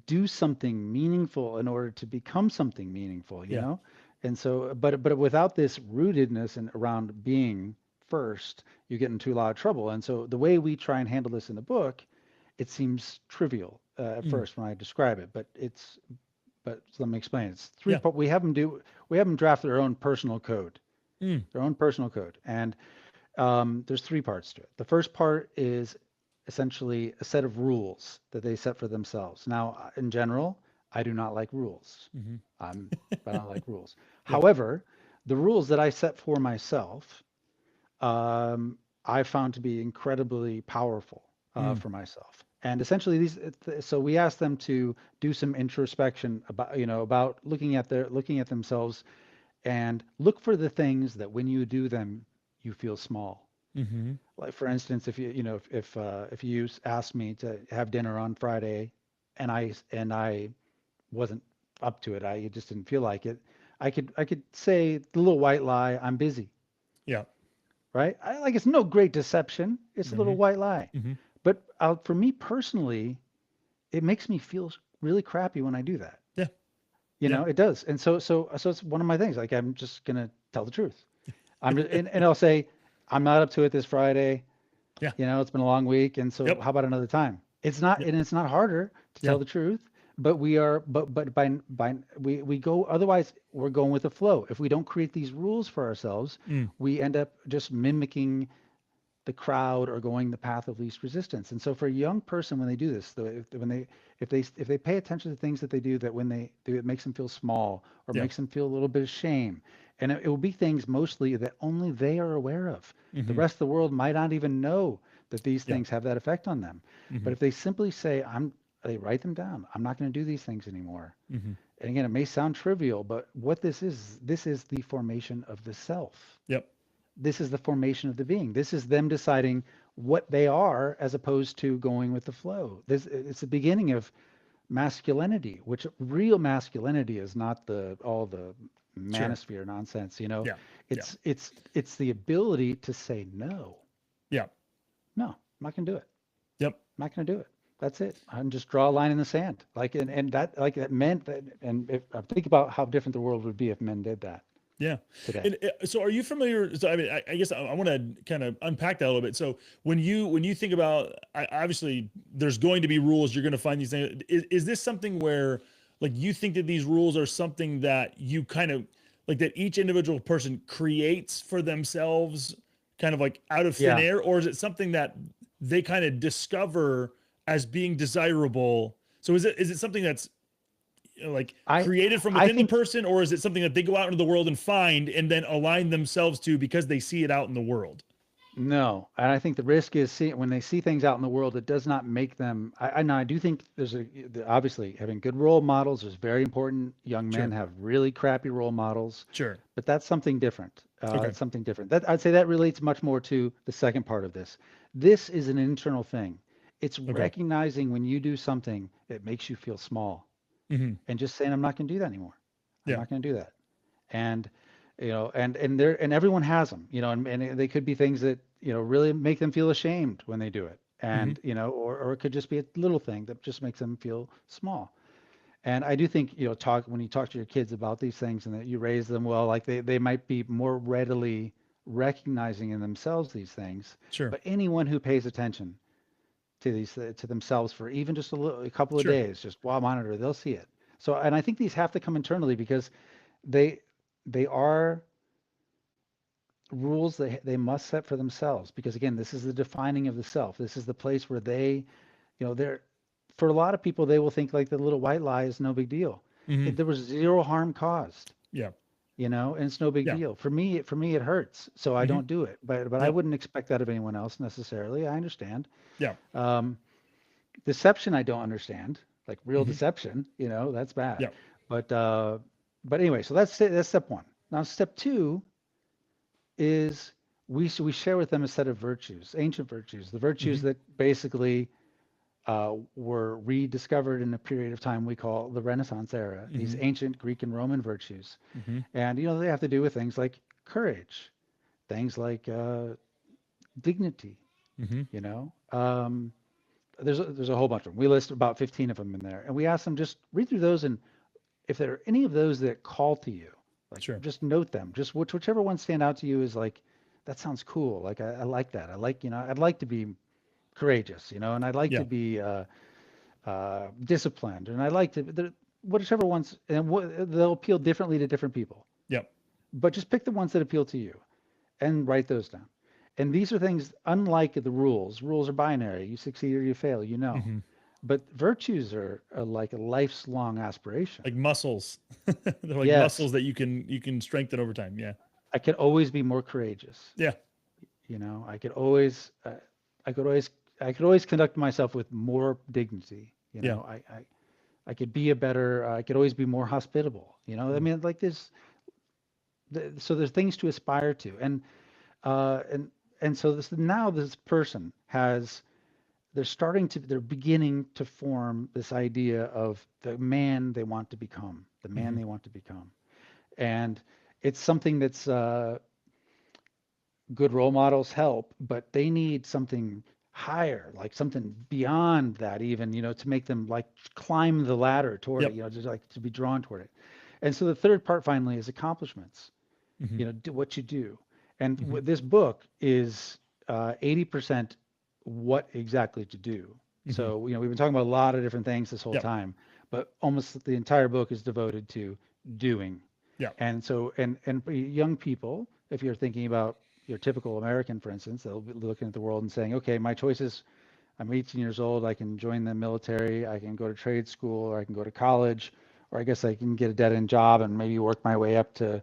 do something meaningful in order to become something meaningful,
Yeah.
And so, but without this rootedness and around being first, you get into a lot of trouble. And so the way we try and handle this in the book, it seems trivial at
Mm.
first when I describe it, but let me explain. It's three
Yeah.
part. We have them draft their own personal code,
Mm.
and there's three parts to it. The first part is essentially a set of rules that they set for themselves. Now, in general, I do not like rules.
Hmm.
I'm, I don't like rules.
Yep.
However, the rules that I set for myself, I found to be incredibly powerful
Mm.
for myself. And essentially, so we asked them to do some introspection about looking at themselves and look for the things that when you do them, you feel small.
Hmm.
Like for instance, if you asked me to have dinner on Friday, and I wasn't up to it, I just didn't feel like it. I could say the little white lie, I'm busy.
Yeah.
right? Like it's no great deception. It's a little
Hmm.
white lie.
Hmm.
But for me personally, it makes me feel really crappy when I do that.
Yeah.
You
Yeah.
know, it does. And so it's one of my things. Like I'm just gonna tell the truth. And I'll say I'm not up to it this Friday.
Yeah.
You know, it's been a long week, and so
Yep.
how about another time? It's not,
Yep.
and it's not harder to
Yeah.
tell the truth, but we go. Otherwise, we're going with the flow. If we don't create these rules for ourselves,
Mm.
we end up just mimicking the crowd or going the path of least resistance. And so for a young person, when they do this, if they pay attention to things that they do that when they do it makes them feel small or
Yeah.
makes them feel a little bit of shame, and it will be things mostly that only they are aware of. The
Hmm.
rest of the world might not even know that these
Yeah.
things have that effect on them.
Hmm.
But if they simply say, they write them down. I'm not going to do these things anymore.
Hmm.
And again, it may sound trivial, but what this is the formation of the self.
Yep.
This is the formation of the being. This is them deciding what they are as opposed to going with the flow. It's the beginning of masculinity, which real masculinity is not the all the
Sure.
manosphere nonsense, you know.
Yeah. Yeah.
It's the ability to say no.
Yeah.
No, I'm not gonna do it.
Yep.
I'm not gonna do it. That's it. And just draw a line in the sand. And that like that meant that and if I think about how different the world would be if men did that
Yeah.
today.
And so are you familiar? So I mean, I guess I want to kind of unpack that a little bit. So when you think about, obviously there's going to be rules, you're going to find these things. Is this something where like you think that these rules are something that you kind of like that each individual person creates for themselves kind of like out of thin
Yeah.
air, or is it something that they kind of discover as being desirable? So is it something that's like
I
created from
I
within the
think
person, or is it something that they go out into the world and find and then align themselves to because they see it out in the world?
no, and I think the risk is when they see things out in the world, it does not make them. Now I do think obviously having good role models is very important. Young men
Sure.
have really crappy role models,
Sure.
but that's something different.
Okay.
That's something different. That I'd say that relates much more to the second part of this. This is an internal thing. It's
Okay.
recognizing when you do something that makes you feel small
Hmm.
and just saying, I'm not going to do that anymore. I'm
Yeah.
not going to do that. And and everyone has them, and they could be things that really make them feel ashamed when they do it,
Hmm.
and or it could just be a little thing that just makes them feel small. And I do think talk when you talk to your kids about these things and that you raise them well, like they might be more readily recognizing in themselves these things.
Sure.
But anyone who pays attention to to themselves for even just a couple of
Sure.
days, just while monitor, they'll see it. So, and I think these have to come internally because they they are rules they must set for themselves, because again, this is the defining of the self. This is the place where they're for a lot of people, they will think like the little white lie is no big deal.
Hmm.
There was zero harm caused,
Yeah.
and it's no big
Yeah.
deal. For me it hurts, so I
Hmm.
don't do it. But I
Yep.
wouldn't expect that of anyone else necessarily. I understand.
Yeah.
um, Deception I don't understand, like real
Hmm.
deception, that's bad.
Yeah.
But uh, but anyway, so that's step one. Now step two is we share with them a set of virtues, ancient virtues, the virtues
Hmm.
that basically were rediscovered in a period of time we call the Renaissance era. These
Hmm.
ancient Greek and Roman virtues,
Hmm.
and they have to do with things like courage, things like dignity.
Hmm.
You know, there's a whole bunch of them. We list about 15 of them in there, and we ask them just read through those, and if there are any of those that call to you, like
Sure.
just note them. Just whichever ones stand out to you is like, that sounds cool. Like I like that. I like, I'd like to be courageous, and I'd like to
Yeah.
be disciplined, and I like to, whichever ones, and they'll appeal differently to different people.
Yep.
But just pick the ones that appeal to you and write those down. And these are things unlike the rules. Rules are binary. You succeed or you fail,
Hmm.
But virtues are like a life's long aspiration.
Like muscles. They're like
Yes,
muscles that you can strengthen over time. Yeah.
I could always be more courageous.
Yeah.
I could always, I could always, I could always conduct myself with more dignity.
Yeah.
I could be a better, I could always be more hospitable. I
Mm.
mean, like so there's things to aspire to, uh, and so now this person has, they're beginning to form this idea of the man they want to become,
Hmm.
and it's something that's good role models help, but they need something higher, like something beyond that, even, to make them like climb the ladder toward it,
Yep.
just like to be drawn toward it. And so the third part finally is accomplishments,
Hmm.
do what you do. And
Hmm.
this book is 80% what exactly to do.
Hmm.
So, we've been talking about a lot of different things this whole
Yep.
time, but almost the entire book is devoted to doing.
Yep.
And so, and for young people, if you're thinking about your typical American, for instance, they'll be looking at the world and saying, okay, my choices, I'm 18 years old, I can join the military, I can go to trade school, or I can go to college, or I guess I can get a dead-end job and maybe work my way up to,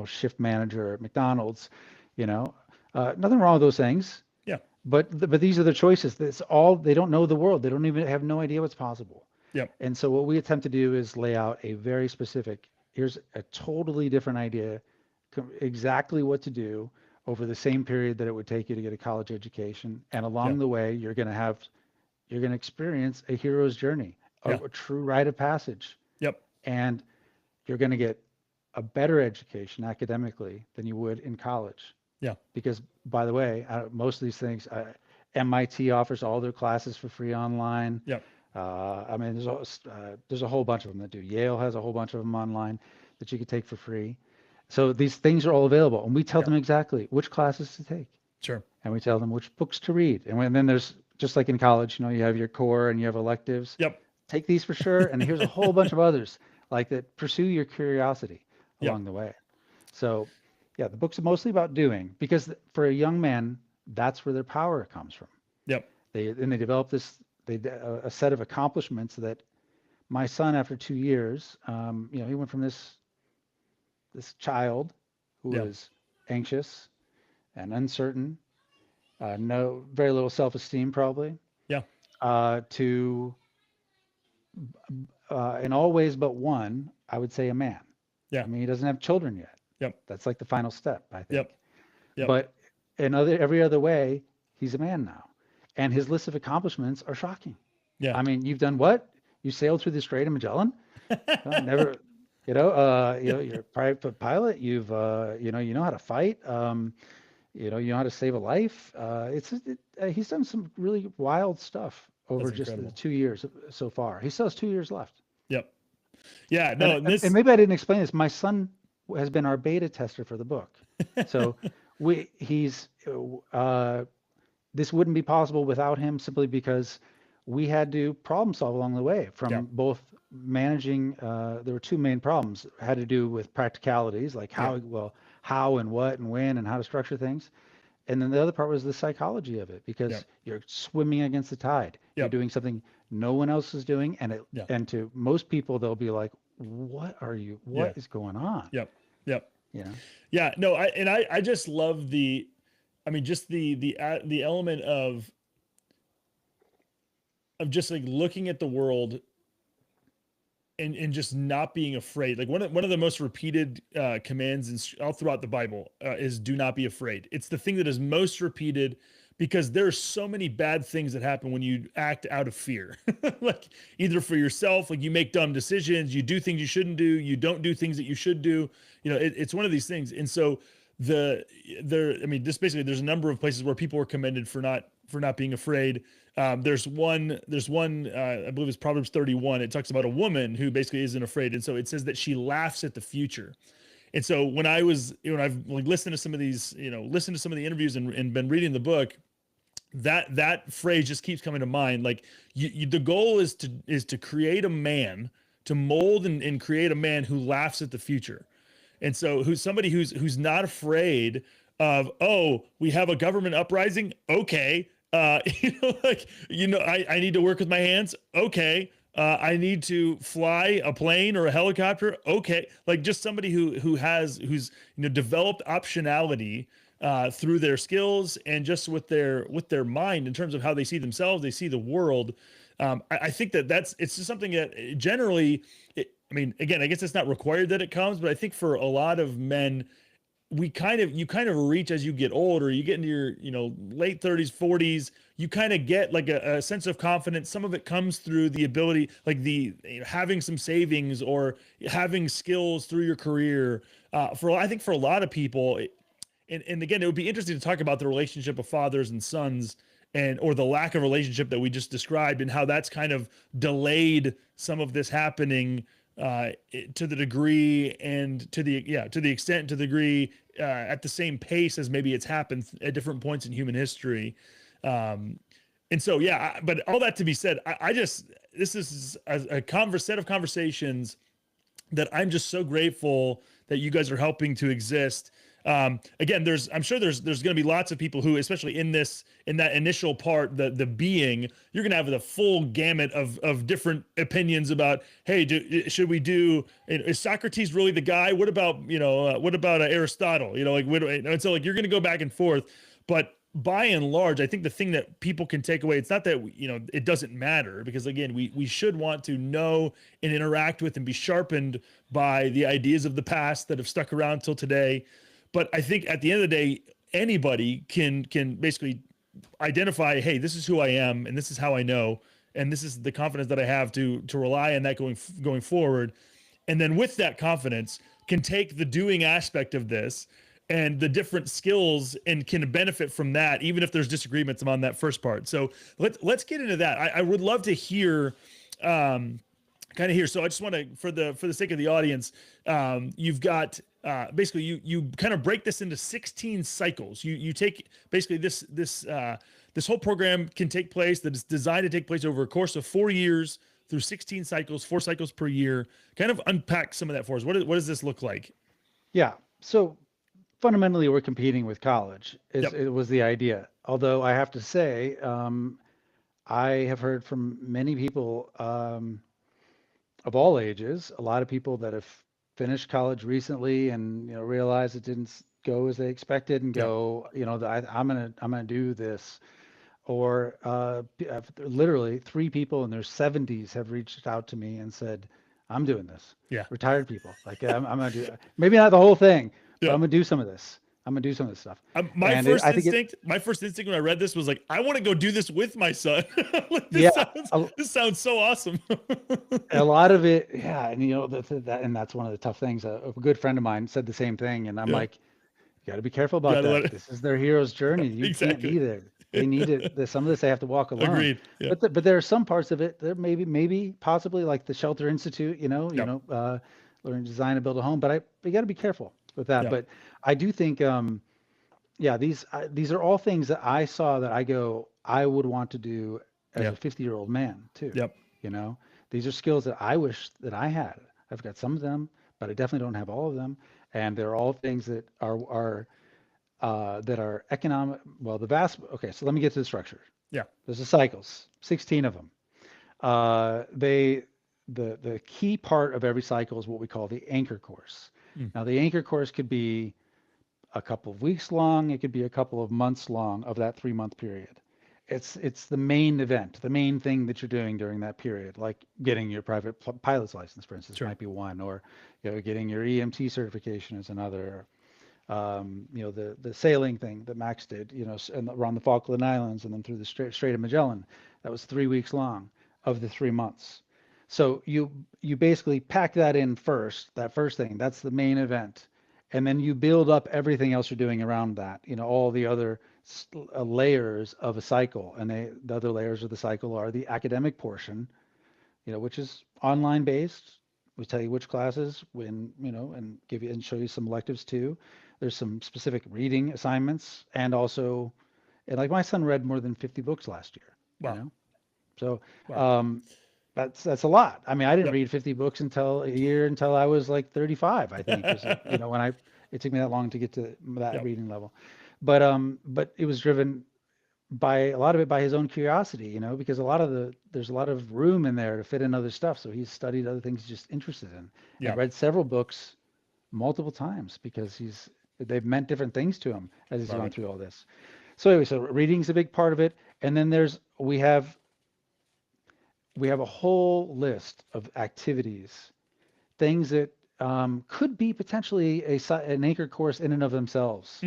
shift manager at McDonald's, you know. Nothing wrong with those things,
Yeah.
but these are the choices. That's all. They don't know the world. They don't even have no idea what's possible.
Yep.
And so what we attempt to do is lay out a very specific, here's a totally different idea, exactly what to do over the same period that it would take you to get a college education. And along
Yep.
the way, you're going to experience a hero's journey,
Yeah.
a true rite of passage.
Yep.
And you're going to get a better education academically than you would in college.
Yeah.
Because, by the way, most of these things, MIT offers all their classes for free online.
Yep.
I mean, there's a whole bunch of them that do. Yale has a whole bunch of them online that you could take for free. So these things are all available, and we tell
Yep.
them exactly which classes to take,
Sure.
and we tell them which books to read. And then there's just like in college, you have your core and you have electives.
Yep.
Take these for sure, and here's a whole bunch of others like that. Pursue your curiosity
Yep.
along the way. So, yeah, the book's mostly about doing because for a young man, that's where their power comes from.
Yep.
They develop a set of accomplishments that my son, after 2 years, he went from this child who
Yeah.
was anxious and uncertain, no very little self-esteem probably,
Yeah.
to in all ways but one, I would say a man.
Yeah.
I mean, he doesn't have children yet.
Yep.
That's like the final step, I
Yep.
think.
Yep.
But every other way, he's a man now, and his list of accomplishments are shocking.
Yeah.
I mean, you've done what? You sailed through the Strait of Magellan? Never, you're a private pilot. You know how to fight. You know how to save a life. He's done some really wild stuff over
That's
just the
incredible.
2 years so far. He still has 2 years left.
Yep. Yeah.
And,
No. And
and
this.
maybe I didn't explain this. My son has been our beta tester for the book. So he's this wouldn't be possible without him simply because we had to problem solve along the way
Yeah.
from both managing. There were two main problems had to do with practicalities, like
Yeah.
how and what and when and how to structure things. And then the other part was the psychology of it
Yep.
because you're swimming against the tide. You're
Yep.
doing something no one else is doing.
Yeah.
And to most people, they'll be like,
Yeah.
what is going on?
Yep. Yep.
You know?
Yeah. No. I just love I mean, just the element of just like looking at the world and just not being afraid. Like one of the most repeated commands all throughout the Bible is do not be afraid. It's the thing that is most repeated because there's so many bad things that happen when you act out of fear. Like either for yourself, like you make dumb decisions, you do things you shouldn't do, you don't do things that you should do. It's one of these things. And so I mean, just basically there's a number of places where people are commended for not being afraid. There's one, I believe it's Proverbs 31. It talks about a woman who basically isn't afraid. And so it says that she laughs at the future. And so when I've like listened to some of these, listened to some of the interviews and been reading the book, that phrase just keeps coming to mind. Like the goal is to create a man, to mold and create a man who laughs at the future. And so who's somebody who's not afraid of, oh, we have a government uprising. Okay. I need to work with my hands. Okay. I need to fly a plane or a helicopter. Okay. Like just somebody who's developed optionality through their skills and just with their mind in terms of how they see themselves, they see the world. I think it's just something that generally, I mean, again, I guess it's not required that it comes, but I think for a lot of men, you kind of reach as you get older, you get into your, late 30s, 40s, you kind of get like a sense of confidence. Some of it comes through the ability, like having some savings or having skills through your career. I think for a lot of people, and again, it would be interesting to talk about the relationship of fathers and sons, and or the lack of relationship that we just described, and how that's kind of delayed some of this happening, to the degree and to the extent, to the degree, at the same pace as maybe it's happened at different points in human history. And so, yeah, but all that to be said, I just, this is a set of conversations that I'm just so grateful that you guys are helping to exist. Again, I'm sure there's going to be lots of people who, especially in that initial part, the being, you're going to have the full gamut of different opinions about, hey, should we do, is Socrates really the guy? What about, Aristotle? And so like, you're going to go back and forth, but by and large, I think the thing that people can take away, it's not that, it doesn't matter, because again, we should want to know and interact with and be sharpened by the ideas of the past that have stuck around till today. But I think at the end of the day, anybody can basically identify, hey, this is who I am, and this is how I know, and this is the confidence that I have to rely on that going forward. And then with that confidence, can take the doing aspect of this and the different skills and can benefit from that, even if there's disagreements on that first part. So let's get into that. I would love to hear, kind of here. So I just want to, for the sake of the audience, you've got, basically you kind of break this into 16 cycles. You take basically this whole program can take place, that is designed to take place over a course of 4 years through 16 cycles, 4 cycles per year. Kind of unpack some of that for us. What does this look like?
Yeah. So fundamentally, we're competing with college. It was the idea. Although I have to say, I have heard from many people of all ages, a lot of people that have finished college recently and realize it didn't go as they expected and go, I'm gonna do this. Or literally 3 people in their 70s have reached out to me and said, I'm doing this.
Yeah.
Retired people, like I'm gonna do maybe not the whole thing, but I'm gonna do some of this. I'm gonna do some of this stuff.
My first instinct when I read this was like, I want to go do this with my son. Like, this sounds so awesome.
A lot of it, yeah, and and that's one of the tough things. A good friend of mine said the same thing, and I'm like, you got to be careful about that. This is their hero's journey. You can't be there. They need it. Some of this they have to walk alone.
Agreed. Yeah.
But there are some parts of it that maybe possibly like the Shelter Institute, learn to design and build a home. But you got to be careful with that. But I do think, these are all things that I saw that I would want to do as a 50-year-old man too.
Yep.
These are skills that I wish that I had. I've got some of them, but I definitely don't have all of them. And they're all things that are economic. Well, okay, so let me get to the structure.
Yeah.
There's the cycles, 16 of them. The key part of every cycle is what we call the anchor course. Now, the anchor course could be a couple of weeks long. It could be a couple of months long of that 3-month period. It's the main event, the main thing that you're doing during that period, like getting your private pilot's license, for instance, might be one, or getting your EMT certification is another. The sailing thing that Max did, and around the Falkland Islands and then through the Strait of Magellan, that was 3 weeks long of the 3 months. So you basically pack that in first, that first thing, that's the main event. And then you build up everything else you're doing around that, all the other layers of a cycle. And the other layers of the cycle are the academic portion, which is online based. We tell you which classes when, and give you and show you some electives too. There's some specific reading assignments, and also, and like my son read more than 50 books last year.
Wow.
So that's a lot. I mean, I didn't read 50 books until I was like 35, I think. When it took me that long to get to that reading level. But it was driven by a lot of it by his own curiosity, because there's a lot of room in there to fit in other stuff. So he's studied other things he's just interested in. Yeah. I've read several books multiple times because they've meant different things to him as he's gone through all this. So anyway, so reading's a big part of it. And then we have a whole list of activities, things that could be potentially an anchor course in and of themselves.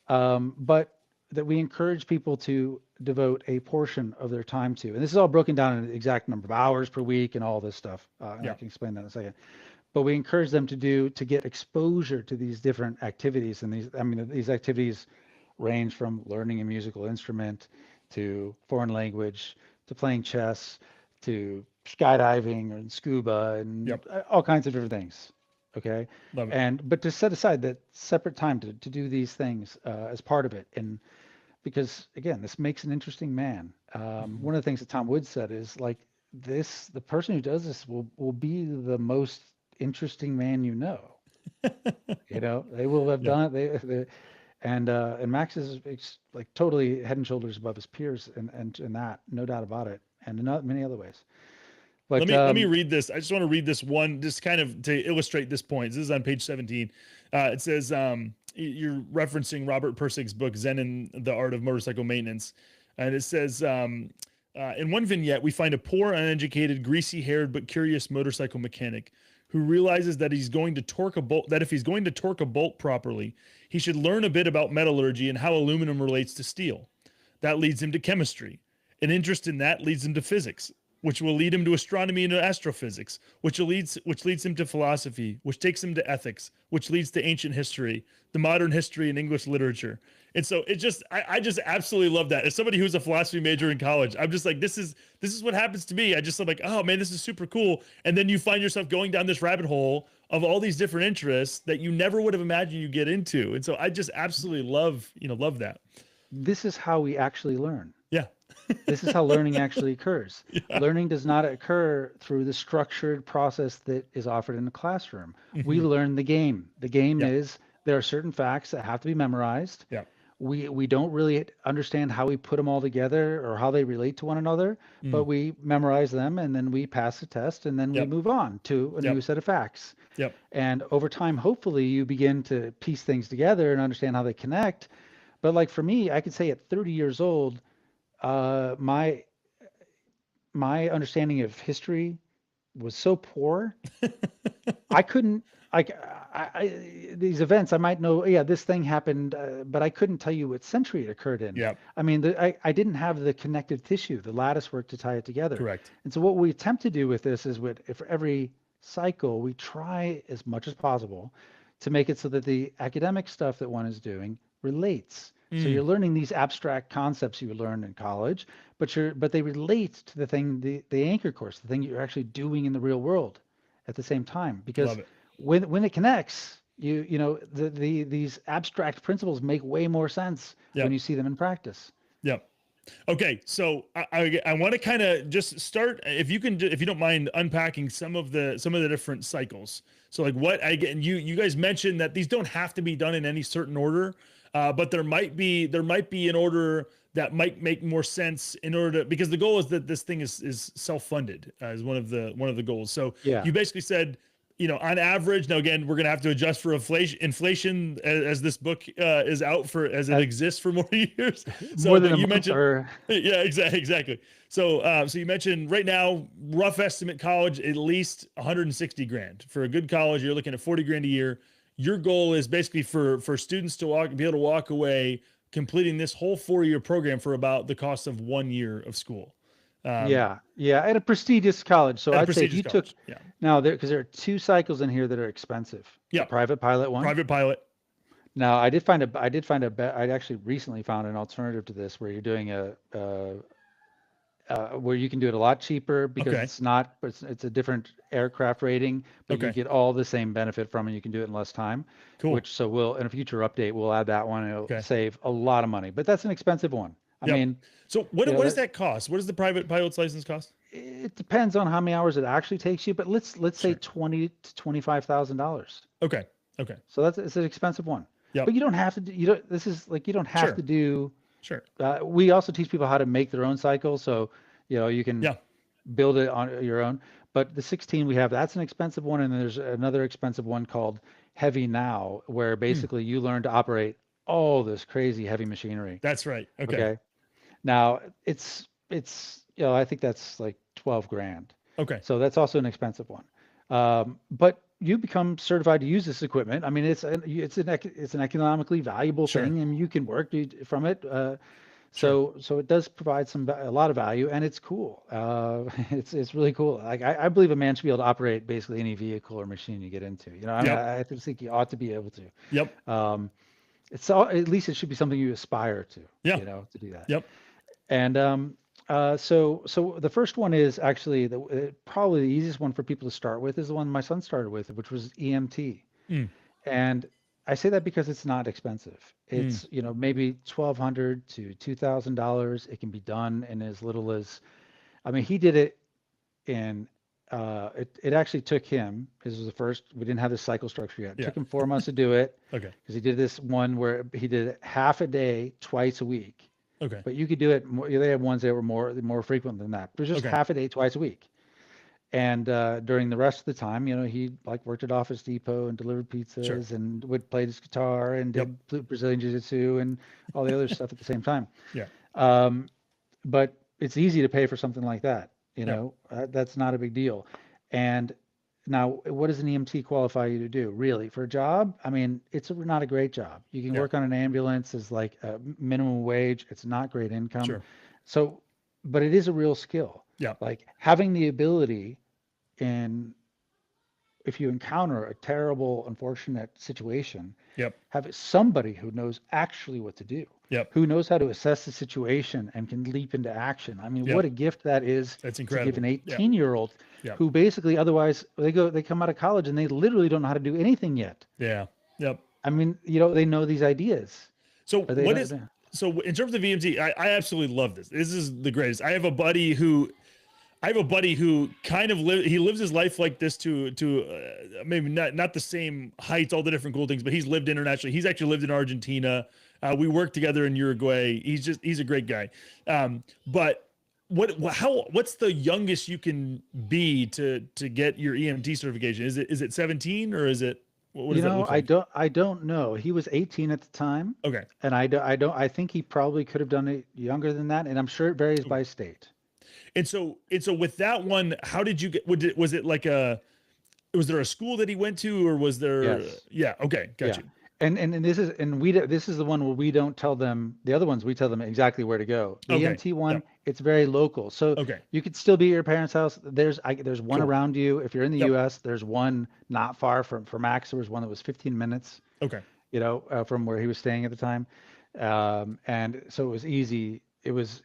But that we encourage people to devote a portion of their time to. And this is all broken down in an exact number of hours per week and all this stuff. And I can explain that in a second. but we encourage them to get exposure to these different activities. And these activities range from learning a musical instrument to foreign language to playing chess to skydiving and scuba and
Yep.
all kinds of different things. Okay.
Love it.
And but to set aside that separate time to do these things as part of it. And because again, this makes an interesting man.
Mhm.
One of the things that Tom Woods said is like the person who does this will be the most interesting man you know. You know, they will have
Yep.
done it. And Max is like totally head and shoulders above his peers, and that, no doubt about it, and in many other ways. But
Let me read this. I just want to read this one, just kind of to illustrate this point. This is on page 17. It says, you're referencing Robert Pirsig's book, Zen and the Art of Motorcycle Maintenance. And it says, in one vignette, we find a poor, uneducated, greasy-haired but curious motorcycle mechanic who realizes that if he's going to torque a bolt properly, he should learn a bit about metallurgy and how aluminum relates to steel. That leads him to chemistry. An interest in that leads him to physics, which will lead him to astronomy and astrophysics, which leads him to philosophy, which takes him to ethics, which leads to ancient history, the modern history and English literature. And so I just absolutely love that. As somebody who's a philosophy major in college, I'm just like, this is what happens to me. I'm like, oh man, this is super cool. And then you find yourself going down this rabbit hole of all these different interests that you never would have imagined you get into. And so I just absolutely love that.
this is how we actually learn.
Yeah.
This is how learning actually occurs.
Yeah.
Learning does not occur through the structured process that is offered in the classroom. We
Hmm.
learn the game. The game
Yeah.
is there are certain facts that have to be memorized.
Yeah.
We don't really understand how we put them all together or how they relate to one another, but
Mm.
we memorize them and then we pass the test and then we
Yep.
move on to a new
Yep.
set of facts.
Yep.
And over time, hopefully, you begin to piece things together and understand how they connect. But like for me, I could say at 30 years old, my understanding of history was so poor. I couldn't like these events. I might know, yeah, this thing happened, but I couldn't tell you what century it occurred in.
Yep.
I mean, I didn't have the connective tissue, the lattice work to tie it together.
Correct.
And so what we attempt to do with this is for every cycle, we try as much as possible to make it so that the academic stuff that one is doing relates. So
Mm.
you're learning these abstract concepts you learned in college, but they relate to the thing, the anchor course, the thing you're actually doing in the real world at the same time. Because
Love it.
when it connects, these abstract principles make way more sense when
Yep.
you see them in practice.
Yep. Okay, so I want to kind of just start, if you can, if you don't mind unpacking some of the different cycles. So like what I get, and you guys mentioned that these don't have to be done in any certain order, but there might be an order that might make more sense in order to, because the goal is that this thing is self-funded, is one of the goals. So
Yeah.
you basically said, on average, now again, we're going to have to adjust for inflation as this book is out for, as it
Uh,
exists for more years. So,
More than
but
a
you
month
mentioned,
or
yeah, exactly. So you mentioned right now, rough estimate college, at least 160 grand for a good college. You're looking at 40 grand a year. Your goal is basically for students to be able to walk away completing this whole 4-year program for about the cost of 1 year of school. Um,
yeah, at a prestigious college. So
at a
I'd say if
prestigious
you took
college. Yeah.
now there because there are two cycles in here that are expensive. The
Yeah.
private pilot one.
Private pilot.
Now I actually recently found an alternative to this where you're doing where you can do it a lot cheaper because
Okay.
it's a different aircraft rating, but you
Okay.
get all the same benefit from it. You can do it in less time,
Cool.
so we'll in a future update we'll add that one and it'll
Okay.
save a lot of money. But that's an expensive one. I
Yep.
mean,
So what
you know
what does
that
that cost? What does the private pilot's license cost?
it depends on how many hours it actually takes you, but let's say
Sure.
$20,000 to $25,000.
Okay. Okay.
So it's an expensive one. But
Yep.
you don't have to do, you don't this is like you don't have to
Sure.
do
Sure.
we also teach people how to make their own cycle, so you can
Yeah.
build it on your own. But the 16 we have, that's an expensive one, and then there's another expensive one called Heavy Now, where
Mm,
basically you learn to operate all this crazy heavy machinery.
that's right. Okay.
Okay. Now I think that's like 12 grand.
Okay.
So that's also an expensive one. But you become certified to use this equipment. I mean, it's an economically valuable
Sure.
thing, and you can work from it.
Sure.
So it does provide a lot of value, and it's cool. It's really cool. Like I believe a man should be able to operate basically any vehicle or machine you get into. You know, I mean,
Yep.
I just think you ought to be able to.
Yep.
It's all, at least it should be something you aspire to,
Yeah.
you know, to do that.
Yep.
And so the first one is actually probably the easiest one for people to start with is the one my son started with, which was EMT.
Mm.
And I say that because it's not expensive.
Mm.
It's, you know, maybe $1,200 to $2,000. It can be done in as little as, I mean, he did it in, it actually took him, his was the first, we didn't have the cycle structure yet. It
Yeah.
took him 4 months to do it
Okay.
because he did this one where he did it half a day, twice a week.
Okay.
But you could do it more, they had ones that were more frequent than that. It was just
Okay.
half a day, twice a week. And during the rest of the time, you know, he like worked at Office Depot and delivered
Sure.
pizzas and would play his guitar and
Yep.
did Brazilian Jiu-Jitsu and all the other stuff at the same time.
Yeah.
Um, but it's easy to pay for something like that, you
Yep.
know, that's not a big deal. And now, what does an EMT qualify you to do? Really, for a job? I mean, not a great job. You can
Yeah.
work on an ambulance as like a minimum wage. It's not great income.
Sure.
So, but it is a real skill.
Yeah.
Like having the ability in, if you encounter a terrible, unfortunate situation,
Yep.
have somebody who knows actually what to do,
Yep.
who knows how to assess the situation and can leap into action. I mean,
Yep.
what a gift that is
That's
to
incredible.
give an
Yeah.
18-year-old
Yeah.
who basically otherwise they come out of college and they literally don't know how to do anything yet.
Yeah. Yep.
I mean, you know, they know these ideas,
So
but they
what
don't.
is so in terms of EMT, I absolutely love this. This is the greatest. I have a buddy who kind of he lives his life like this to maybe not the same heights, all the different cool things, but he's lived internationally. He's actually lived in Argentina. We worked together in Uruguay. He's a great guy. But what's the youngest you can be to get your EMT certification? Is it 17 or is it what
You
does that
know,
look like?
I don't know. He was 18 at the time,
Okay.
and I think he probably could have done it younger than that, and I'm sure it varies by state.
And so with that one, how did you get? Was it like was there a school that he went to, or was there?
Yes.
Yeah. Okay. Got
Yeah.
you.
And this is the one where we don't tell them, the other ones we tell them exactly where to go. The
Okay.
EMT one,
Yep.
it's very local. So
Okay.
you could still be at your parents' house. There's one
Cool.
around you. If you're in the
Yep.
US, there's one not far from Max. There was one that was 15 minutes,
Okay.
you know, from where he was staying at the time. And so it was easy. It was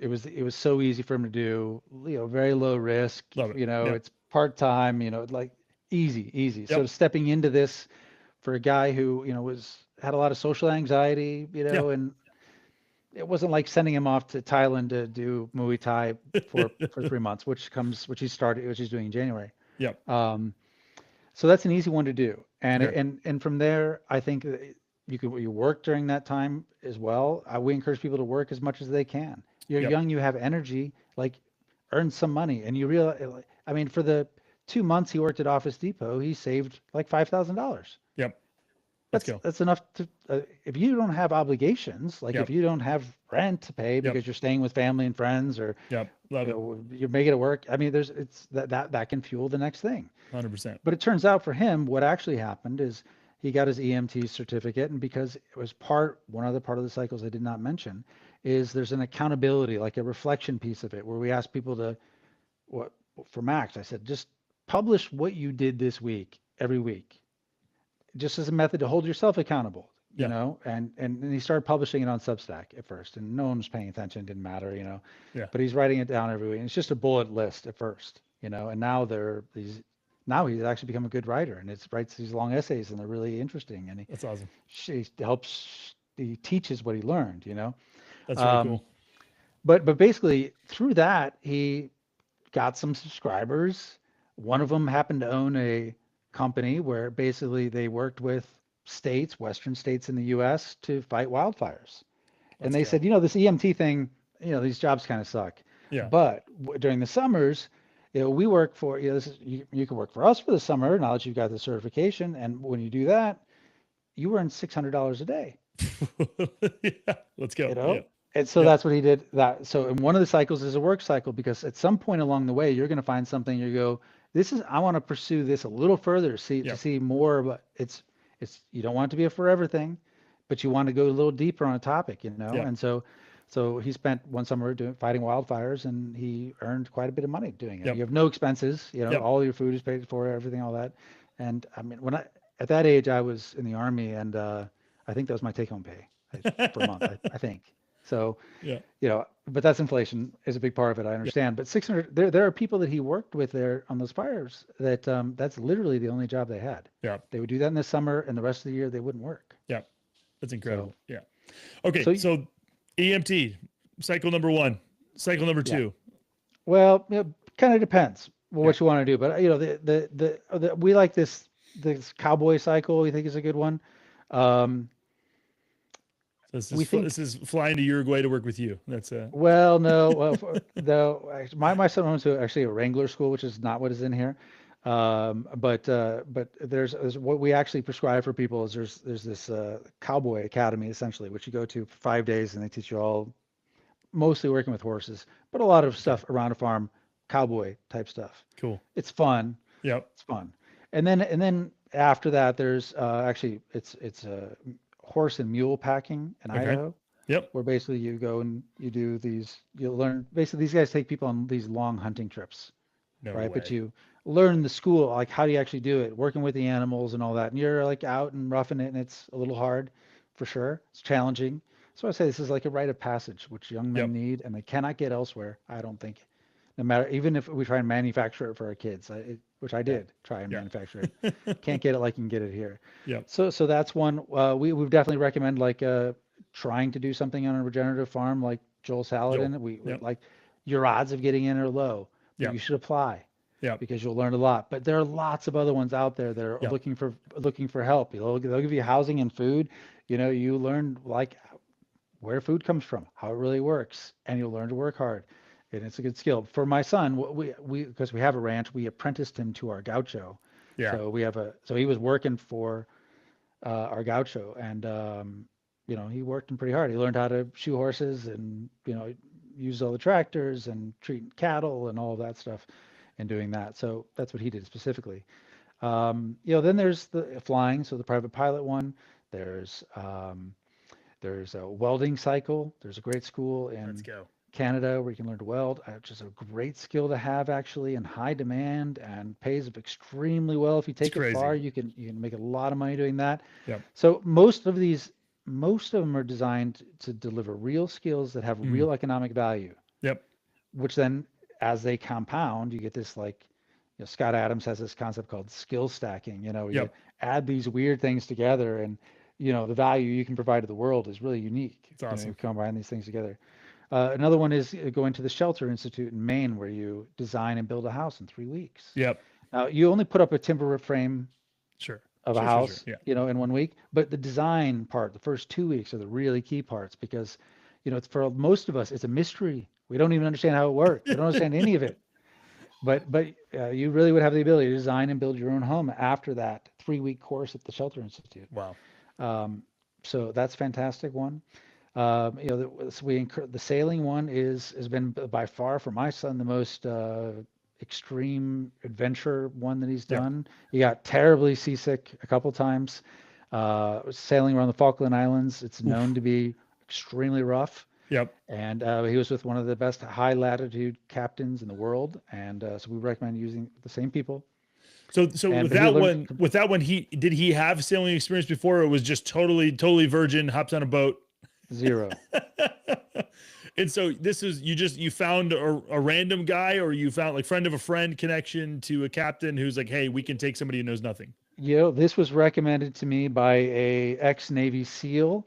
so easy for him to do, you know, very low risk,
Love it.
you know,
Yep.
it's part-time, you know, like easy. So
Yep.
stepping into this for a guy who, you know, had a lot of social anxiety, you
Yeah.
know, and it wasn't like sending him off to Thailand to do Muay Thai for 3 months, which he's doing in January.
Yep.
So that's an easy one to do. And
Okay.
and from there, I think that you work during that time as well. We encourage people to work as much as they can. You're
Yep.
young, you have energy, like earn some money. And you realize, I mean, for the 2 months he worked at Office Depot, he saved like $5,000.
Yep. Let's go.
That's enough to, if you don't have obligations, like
Yep.
if you don't have rent to pay
Yep.
because you're staying with family and friends, or
Yep. Love
you
it.
know, you make it at work. I mean, it's that can fuel the next thing.
100%.
But it turns out for him, what actually happened is he got his EMT certificate, and because it was one other part of the cycles I did not mention, is there's an accountability, like a reflection piece of it, where we ask people to, what for Max, I said, just publish what you did this week, every week, just as a method to hold yourself accountable, you
Yeah.
know, and he started publishing it on Substack at first, and no one was paying attention, didn't matter, you know,
Yeah.
but he's writing it down every week, and it's just a bullet list at first, you know, and now he's actually become a good writer, and writes these long essays, and they're really interesting, and
That's awesome.
he teaches what he learned, you know.
That's really
Um,
cool.
but basically through that he got some subscribers. One of them happened to own a company where basically they worked with western states in the US to fight wildfires. And
Let's
they
go.
said, you know, this EMT thing, you know, these jobs kind of suck.
Yeah.
But during the summers, you know, we work for, you know, you can work for us for the summer now that you've got the certification. And when you do that, you earn $600 a day,
Yeah. Let's go.
you know?
Yeah.
And so
Yep.
that's what he did. So in one of the cycles is a work cycle, because at some point along the way, you're going to find something you go, I want to pursue this a little further, to
Yep.
see more, but you don't want it to be a forever thing, but you want to go a little deeper on a topic, you know?
Yeah.
And so So he spent one summer fighting wildfires, and he earned quite a bit of money doing it.
Yep.
You have no expenses,
Yep.
all your food is paid for, everything, all that. And I mean, at that age, I was in the army, and I think that was my take-home pay for a month, I think. So,
Yeah.
but that's inflation is a big part of it. I
Yeah.
understand. But 600, there are people that he worked with there on those fires that that's literally the only job they had.
Yeah.
They would do that in the summer, and the rest of the year they wouldn't work.
Yeah. That's
So,
incredible. Yeah. Okay.
so
So EMT cycle number 1, cycle number
yeah.
2.
Well, it kind of depends
Yeah.
what you want to do, but we like this cowboy cycle. We think is a good one. Um,
So this
we
is
think
this is flying to Uruguay to work with you. That's
well, no, well, though my son went to actually a Wrangler school, which is not what is in here. But there's what we actually prescribe for people is there's this cowboy academy essentially, which you go to for 5 days, and they teach you all mostly working with horses, but a lot of
okay.
stuff around a farm, cowboy type stuff.
Cool.
It's fun.
Yep.
It's fun. And then after that, there's actually it's a horse and mule packing in
Okay.
Idaho,
Yep.
where basically you go and you learn. Basically, these guys take people on these long hunting trips,
No
right? But
way.
you learn in the school like how do you actually do it, working with the animals and all that. And you're like out and roughing it, and it's a little hard, for sure. It's challenging. So I say this is like a rite of passage, which young men
Yep.
need, and they cannot get elsewhere. I don't think, no matter even if we try and manufacture it for our kids, which I
Yeah.
did try and
Yeah.
manufacture it. Can't get it like you can get it here.
Yep.
So that's one. We definitely recommend like trying to do something on a regenerative farm like Joel
Joel.
Saladin. We
Yep.
like your odds of getting in are low, but you
Yep.
should apply
Yep.
because you'll learn a lot. But there are lots of other ones out there that are
Yep.
looking for help. They'll give you housing and food. You learn like where food comes from, how it really works, and you'll learn to work hard. And it's a good skill. For my son, we because we have a ranch, we apprenticed him to our gaucho.
Yeah.
So he was working for our gaucho, and he worked him pretty hard. He learned how to shoe horses, and use all the tractors and treat cattle and all of that stuff, and doing that. So that's what he did specifically. Then there's the flying, so the private pilot one. There's there's a welding cycle. There's a great school
Let's
in
go.
Canada where you can learn to weld, which is a great skill to have actually, in high demand and pays extremely well. If you
It's
take it
crazy.
far, you can make a lot of money doing that.
Yep.
So most of them are designed to deliver real skills that have
Mm.
real economic value,
Yep.
which then as they compound, you get this like, Scott Adams has this concept called skill stacking, where you
Yep.
add these weird things together, and the value you can provide to the world is really unique.
It's
You
awesome.
combine these things together. Another one is going to the Shelter Institute in Maine, where you design and build a house in 3 weeks.
Yep.
Now, you only put up a timber frame
Sure.
of a
Sure. Sure. Sure.
house,
Yeah.
in 1 week, but the design part, the first 2 weeks are the really key parts because, it's for most of us, it's a mystery. We don't even understand how it works. We don't understand any of it. But you really would have the ability to design and build your own home after that 3-week course at the Shelter Institute.
Wow.
Um, so that's a fantastic one. So the sailing one has been by far for my son the most extreme adventure one that he's
Yep.
done. He got terribly seasick a couple times. Sailing around the Falkland Islands, it's known
Oof.
to be extremely rough.
Yep.
And he was with one of the best high latitude captains in the world, and so we recommend using the same people.
So
And
with
but he
that
learned
one, he have sailing experience before, or it was just totally virgin, hops on a boat?
zero.
And so this is you found a random guy, or you found like friend of a friend connection to a captain who's like, hey, we can take somebody who knows nothing.
This was recommended to me by a ex-Navy SEAL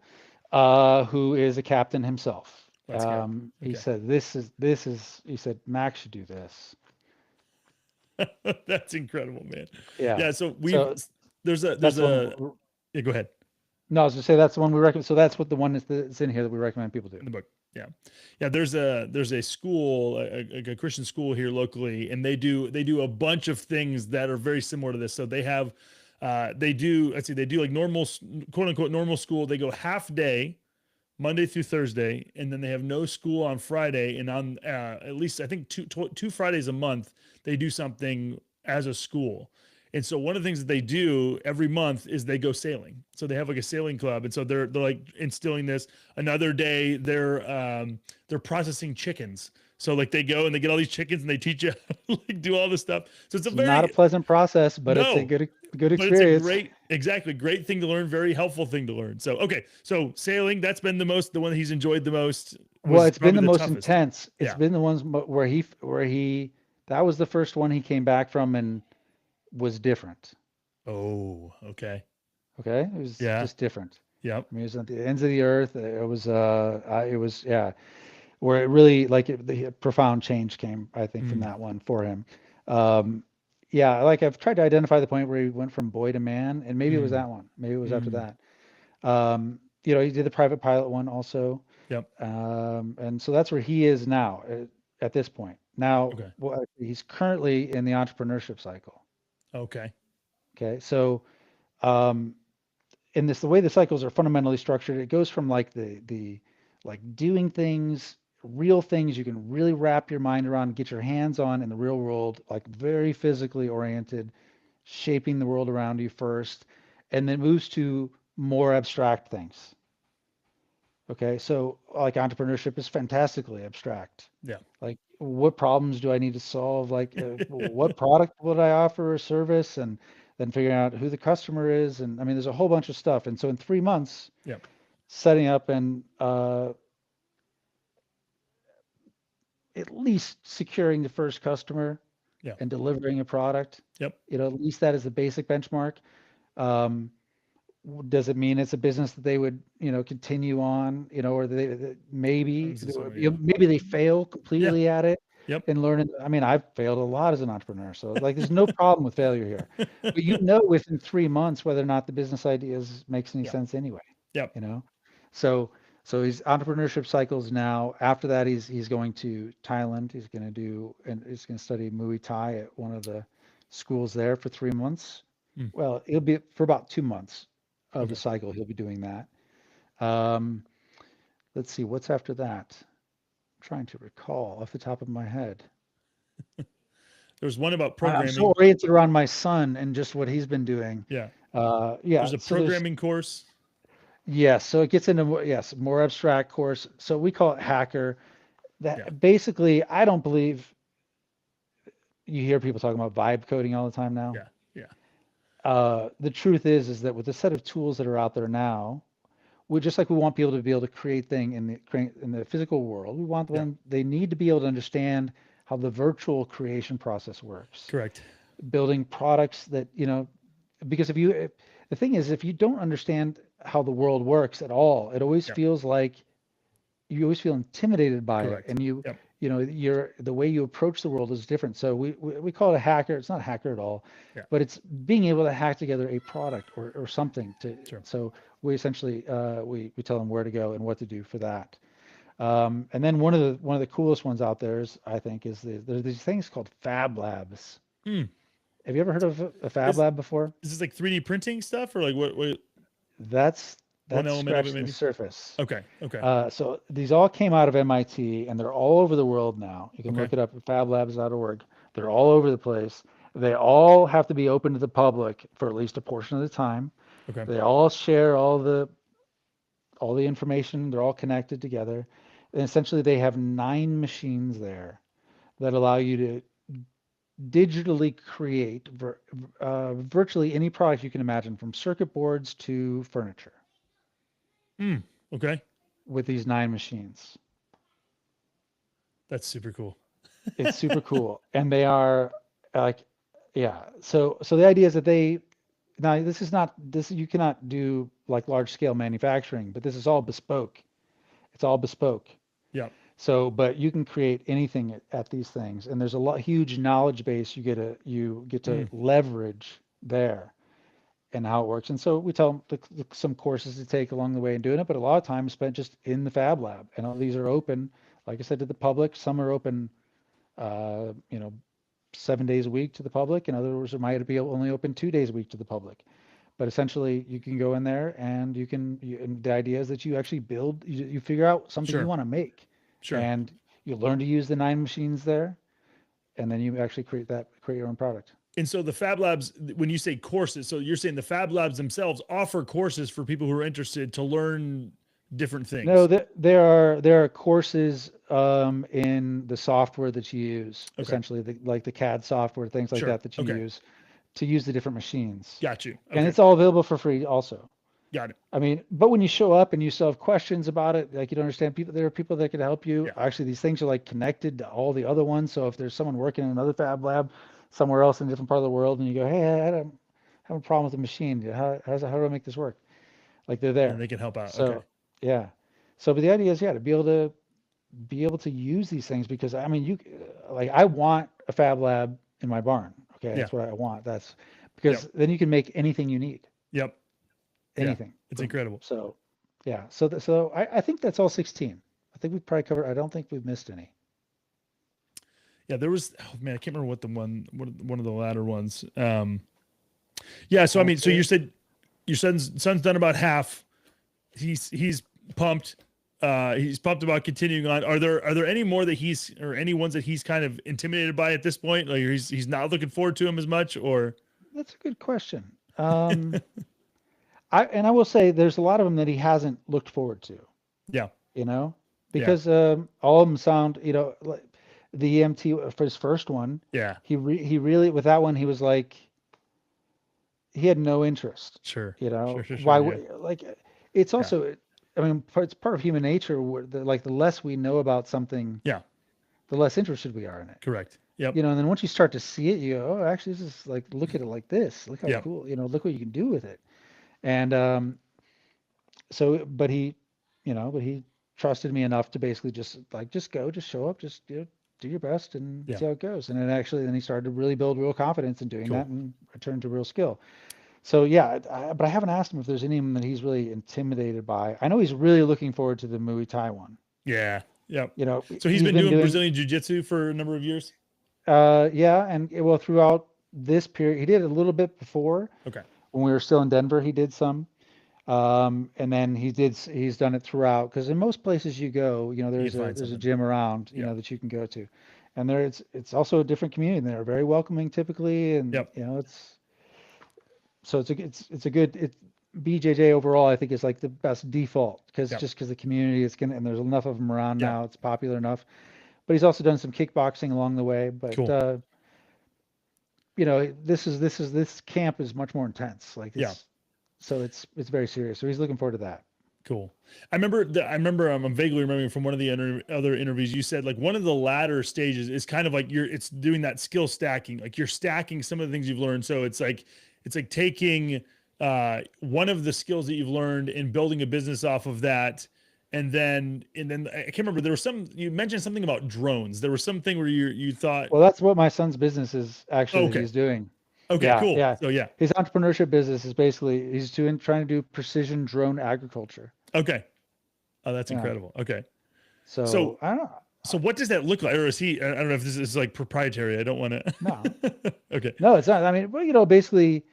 who is a captain himself.
Let's go.
He
Okay.
said, he said, Max should do this.
That's incredible, man.
Yeah.
Yeah. So
So
there's
that's
a
one.
yeah, go ahead.
No, I was gonna say that's the one we recommend. So that's what the one is that's in here that we recommend people do.
In the book. Yeah. Yeah. There's a school, a Christian school here locally, and they do a bunch of things that are very similar to this. So they have, they do like normal, quote unquote, normal school. They go half day, Monday through Thursday, and then they have no school on Friday. And on at least I think two Fridays a month, they do something as a school. And so one of the things that they do every month is they go sailing. So they have like a sailing club, and so they're like instilling this. Another day they're processing chickens. So like they go and they get all these chickens and they teach you how to like do all this stuff. So it's a
It's not a
very
pleasant process, but it's a
no,
good
but it's a
experience.
great, exactly, great thing to learn, very helpful thing to learn. So okay, so sailing, that's been the one that he's enjoyed the most,
Well,
was
it's been
probably
the
the
most
toughest.
intense. It's
Yeah.
been the ones where he that was the first one he came back from and was different.
Oh, okay.
Okay, it was
Yeah.
just different.
Yep.
I mean, it was at the ends of the earth. It was yeah, where it really the profound change came, I think, from
Mm,
that one for him. Um, yeah, like I've tried to identify the point where he went from boy to man, and maybe it was
mm,
that one. Maybe it was after
mm.
that. He did the private pilot one also.
Yep.
And so that's where he is now at this point. Now,
Okay.
he's currently in the entrepreneurship cycle.
Okay.
Okay. So, um, in this, the way the cycles are fundamentally structured, it goes from like the like doing things, real things you can really wrap your mind around, get your hands on in the real world, like very physically oriented, shaping the world around you first, and then moves to more abstract things. Okay, so like entrepreneurship is fantastically abstract.
Yeah.
Like, what problems do I need to solve? Like, what product would I offer or service? And then figuring out who the customer is. And I mean, there's a whole bunch of stuff. And so in 3 months,
Yep.
setting up and at least securing the first customer
Yeah.
and delivering a product,
Yep.
at least that is the basic benchmark. Um, does it mean it's a business that they would, continue on, or
That
maybe,
was this one. Yeah.
maybe they fail
Yeah.
completely at it
Yep.
and learn it. I mean, I've failed a lot as an entrepreneur, so like, there's no problem with failure here. But within 3 months whether or not the business makes any
Yeah.
sense anyway,
Yep.
you know. So he's entrepreneurship cycles now. After that, he's going to Thailand. He's going to study Muay Thai at one of the schools there for 3 months.
Mm,
Well, it'll be for about 2 months of the
okay.
cycle. He'll be doing that. Um, let's see, what's after that? I'm trying to recall off the top of my head.
There's one about
I'm so
programming.
oriented around my son and just what he's been doing.
Yeah.
Yeah,
There's a
so there's
programming course.
yes, so it gets into more abstract course. So we call it hacker.
Yeah.
That basically, I don't believe you hear people talking about vibe coding all the time now.
Yeah. Yeah.
The truth is that with the set of tools that are out there now, we just like we want people to be able to create thing in the physical world. We want
Yeah.
them, they need to be able to understand how the virtual creation process works.
Correct.
Building products that, because the thing is, if you don't understand how the world works at all, it always
Yeah.
feels like you always feel intimidated by it,
Correct.
and
Yep.
the way you approach the world is different. So we call it a hacker. It's not a hacker at all,
Yeah.
but it's being able to hack together a product or something to.
Sure.
So we essentially we tell them where to go and what to do for that. And then one of the coolest ones out there is, I think, there's these things called Fab Labs.
Mm.
Have you ever heard of a Fab
Is
Lab before?
is this like 3D printing stuff, or like what
That's
one
that's
element of it
scratching the
maybe?
surface.
Okay. Okay.
So these all came out of MIT and they're all over the world now. You can
Okay.
look it up at fablabs.org. They're all over the place. They all have to be open to the public for at least a portion of the time.
Okay.
They all share all the information. They're all connected together. And essentially they have 9 machines there that allow you to digitally create virtually any product you can imagine, from circuit boards to furniture,
Mm. Okay.
with these 9 machines.
That's super cool.
It's super cool. And they are like, yeah. So the idea is that now this is not this you cannot do like large scale manufacturing, but this is all bespoke. It's all bespoke.
Yeah.
So, but you can create anything at these things, and there's a huge knowledge base you get to
Mm.
leverage there and how it works. And so we tell them some courses to take along the way in doing it, but a lot of time is spent just in the Fab Lab. And all these are open, like I said, to the public. Some are open, uh, you know, 7 days a week to the public, and others might be only open 2 days a week to the public. But essentially, you can go in there and and the idea is that you actually you figure out something you
Sure.
want to make,
Sure.
and you learn to use the 9 machines there, and then you actually create your own product.
And so the Fab Labs, when you say courses, so you're saying the Fab Labs themselves offer courses for people who are interested to learn different
No,
things.
there are courses in the software that you use,
Okay.
essentially like the CAD software, things like
Sure.
that you
Okay.
use to use the different machines.
Got you.
And
Okay.
it's all available for free also.
Got it.
I mean, but when you show up and you still have questions about it, like you don't understand people, there are people that can help you.
Yeah.
Actually, these things are like connected to all the other ones. So if there's someone working in another fab lab somewhere else in a different part of the world and you go, hey, I don't have a problem with the machine. How do I make this work? Like they're
And
there.
they can help out. Okay.
So yeah. So, but the idea is, yeah, to be able to use these things because I mean, like I want a fab lab in my barn. Okay.
Yeah.
That's what I want. That's
Yep.
because then you can make anything you need,
Yep. Yeah.
anything.
It's
Boom.
incredible.
So yeah. So I think that's all 16. I think we've probably covered, I don't think we've missed any.
Yeah. There was, oh man, I can't remember one of the latter ones. Yeah. So, I mean, so you said your son's done about half. He's pumped. He's pumped about continuing on. Are there any more that or any ones that he's kind of intimidated by at this point? Like he's not looking forward to him as much, or
That's a good question. I will say there's a lot of them that he hasn't looked forward to,
yeah,
you know,
yeah,
because all of them sound, like the EMT for his first one,
yeah,
he really with that one he was like he had no interest,
sure,
why
yeah,
like it's
yeah,
also I mean it's part of human nature where like the less we know about something,
yeah,
the less interested we are in it.
correct. Yep,
And then once you start to see it, you go, oh, actually, this is like, look at it like this. Look how
yep,
cool, look what you can do with it. And but he trusted me enough to basically just go, just show up, just do your best and
yeah,
see how it goes. And then he started to really build real confidence in doing that
cool.
and returned to real skill. So yeah, but I haven't asked him if there's any of them that he's really intimidated by. I know he's really looking forward to the Muay Thai one.
Yeah, yep.
You know,
So he's
he's
been
been
doing
doing,
Brazilian Jiu-Jitsu for a number of years.
yeah, and well, throughout this period, he did a little bit before
Okay,
when we were still in Denver. He did some, and then he's done it throughout because in most places you go,
you can
there's a
find
there's a
something.
gym around,
Yep,
that you can go to, and it's also a different community. They're very welcoming typically, and
yep,
it's a good BJJ overall. I think is like the best default because
yep.
just because the community is gonna and there's enough of them around
Yeah,
now. It's popular enough, but he's also done some kickboxing along the way. But
cool.
this camp is much more intense. Like
Yeah,
it's very serious. So he's looking forward to that.
cool. I'm vaguely remembering from one of the other interviews you said like one of the latter stages is kind of like it's doing that skill stacking. Like you're stacking some of the things you've learned. So it's like taking one of the skills that you've learned and building a business off of that. And then I can't remember. There was you mentioned something about drones. There was something where you thought,
Well, that's what my son's business is actually
oh,
that
okay,
he's doing.
okay,
Yeah,
cool.
yeah.
So yeah,
His entrepreneurship business is basically trying to do precision drone agriculture.
okay. Oh, that's
Yeah.
incredible. Okay.
So
So
I don't know.
So what does that look like? Or is he, I don't know if this is like proprietary. I don't want
No,
to. Okay.
no, it's not. I mean, well, basically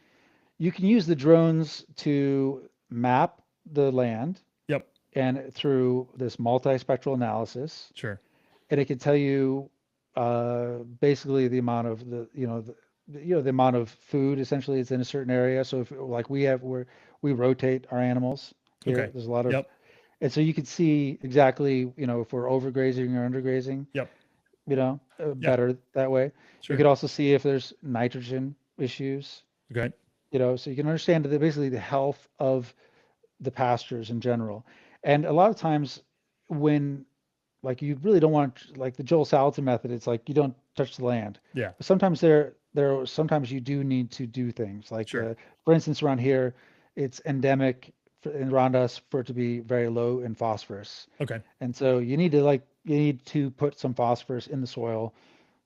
you can use the drones to map the land
Yep.
and through this multispectral analysis,
Sure.
and it can tell you basically the amount of the amount of food essentially is in a certain area. So if like we rotate our animals here,
Okay.
there's a lot of,
Yep.
and so you can see exactly, if we're overgrazing or undergrazing,
Yep. Yeah.
better that way. You
Sure.
could also see if there's nitrogen issues,
Okay.
so you can understand basically the health of the pastures in general. And a lot of times when like you really don't want like the Joel Salatin method, it's like you don't touch the land.
Yeah.
But sometimes sometimes you do need to do things like
Sure.
for instance around here it's endemic around us for it to be very low in phosphorus.
Okay.
And so you need to put some phosphorus in the soil,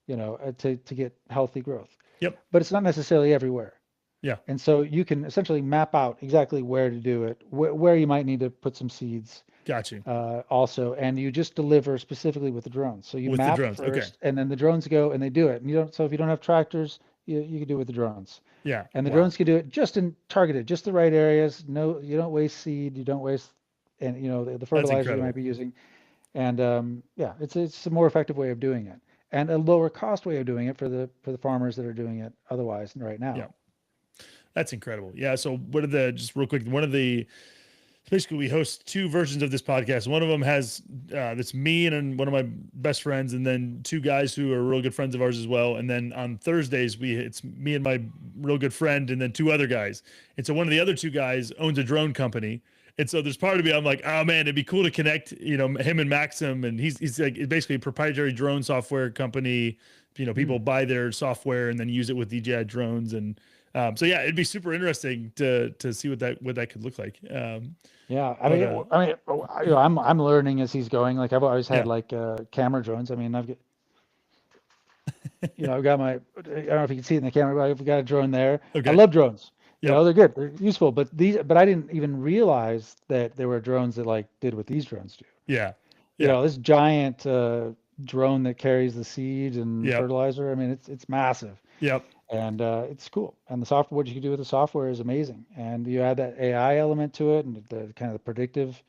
to get healthy growth.
Yep.
But it's not necessarily everywhere.
Yeah.
And so you can essentially map out exactly where to do it, where you might need to put some seeds
Got you.
also, and you just deliver specifically with the drones. So you
With the
map
drones. Okay.
first, and then the drones go and they do it. And so if you don't have tractors, you can do it with the drones.
Yeah.
And the
Wow.
drones can do it just in targeted, just the right areas. No, you don't waste seed, you don't waste, and the
That's
fertilizer you might
incredible.
be using. And yeah, it's a more effective way of doing it. and a lower cost way of doing it for the farmers that are doing it otherwise right
Yeah.
now.
That's incredible. Yeah. So what are just real quick, one of the, basically we host two versions of this podcast. One of them has that's me and one of my best friends, and then two guys who are real good friends of ours as well. And then on Thursdays it's me and my real good friend, and then two other guys. And so one of the other two guys owns a drone company. And so there's part of me, I'm like, oh man, it'd be cool to connect, him and Maxim. And he's like basically a proprietary drone software company. People buy their software and then use it with DJI drones. And so yeah, it'd be super interesting to see what that could look like.
Yeah, I'm learning as he's going. Like I've always had
Yeah.
like camera drones. I mean, I've got my, I don't know if you can see it in the camera, but I've got a drone there.
Okay.
I love drones.
Yep.
They're good, they're useful. But I didn't even realize that there were drones that like did what these drones do.
Yeah.
This giant drone that carries the seed and
Yep.
fertilizer. I mean, it's massive.
Yep.
And it's cool. And the software, what you can do with the software is amazing. And you add that AI element to it and the kind of the predictive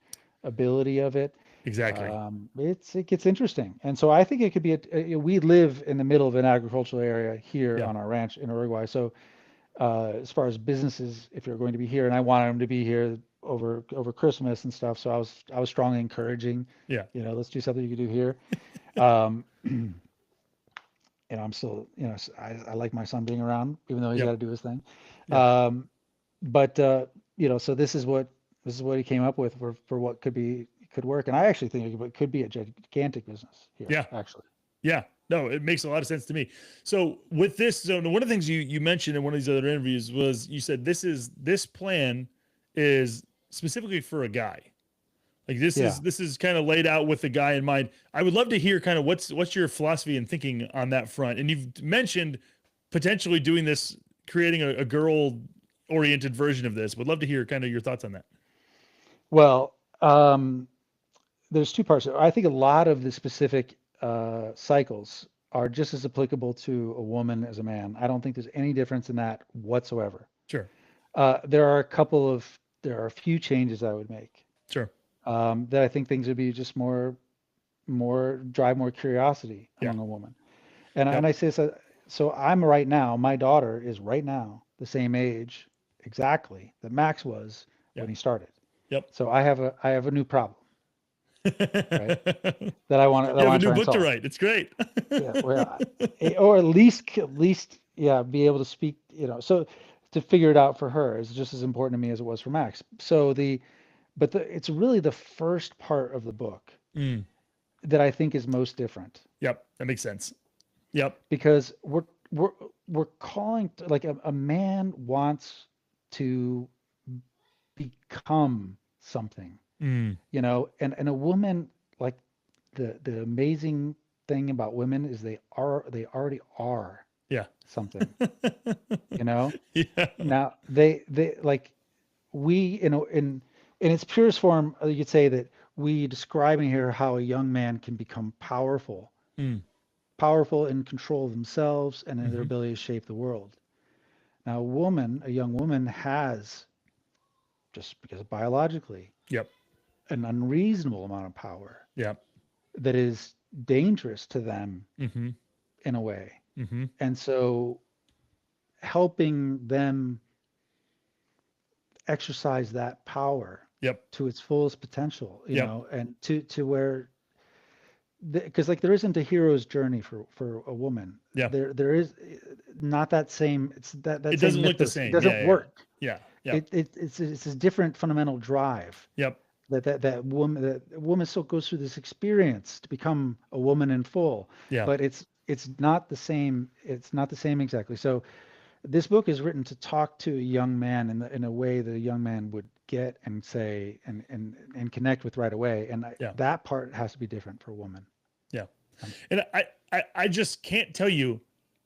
ability of it.
Exactly.
It gets interesting. And so I think it could be we live in the middle of an agricultural area here on our ranch in Uruguay. So as far as businesses, if you're going to be here, and I wanted them to be here over Christmas and stuff, so I was strongly encouraging.
Yeah.
Let's do something you can do here. I'm still, I like my son being around, even though he's got to do his thing.
Yep.
So this is what he came up with for what could work, and I actually think it could be a gigantic business here.
Yeah.
Actually.
Yeah. No, it makes a lot of sense to me. So with this, one of the things you mentioned in one of these other interviews was you said this plan is specifically for a guy. Like this is kind of laid out with the guy in mind. I would love to hear kind of what's your philosophy and thinking on that front. And you've mentioned potentially doing this, creating a girl oriented version of this. Would love to hear kind of your thoughts on that.
Well, there's two parts. I think a lot of the specific cycles are just as applicable to a woman as a man. I don't think there's any difference in that whatsoever.
Sure.
There are a few changes I would make.
Sure.
That I think things would be just drive more curiosity among a woman. And I say so I'm right now, my daughter is right now the same age exactly that Max was when he started.
Yep.
So I have a new problem. Right? That I want to.
You have a new book to write. It's great.
Or at least be able to speak. So to figure it out for her is just as important to me as it was for Max. So it's really the first part of the book that I think is most different.
Yep, that makes sense. Yep.
Because we're calling like a man wants to become something. And a woman, like the amazing thing about women is they already are something. Yeah. Now they like we in its purest form, you could say that we describing here how a young man can become powerful in control of themselves and in their ability to shape the world. Now a young woman has, just because biologically, an unreasonable amount of power that is dangerous to them in a way. And so helping them exercise that power to its fullest potential, and to where, because like there isn't a hero's journey for a woman. There is not that same. It's that
it
same
doesn't look the same.
It doesn't work.
It's
a different fundamental drive. That woman still goes through this experience to become a woman in full. But it's not the same. It's not the same exactly. So this book is written to talk to a young man in a way that a young man would get and say and connect with right away. And that part has to be different for a woman.
And I just can't tell you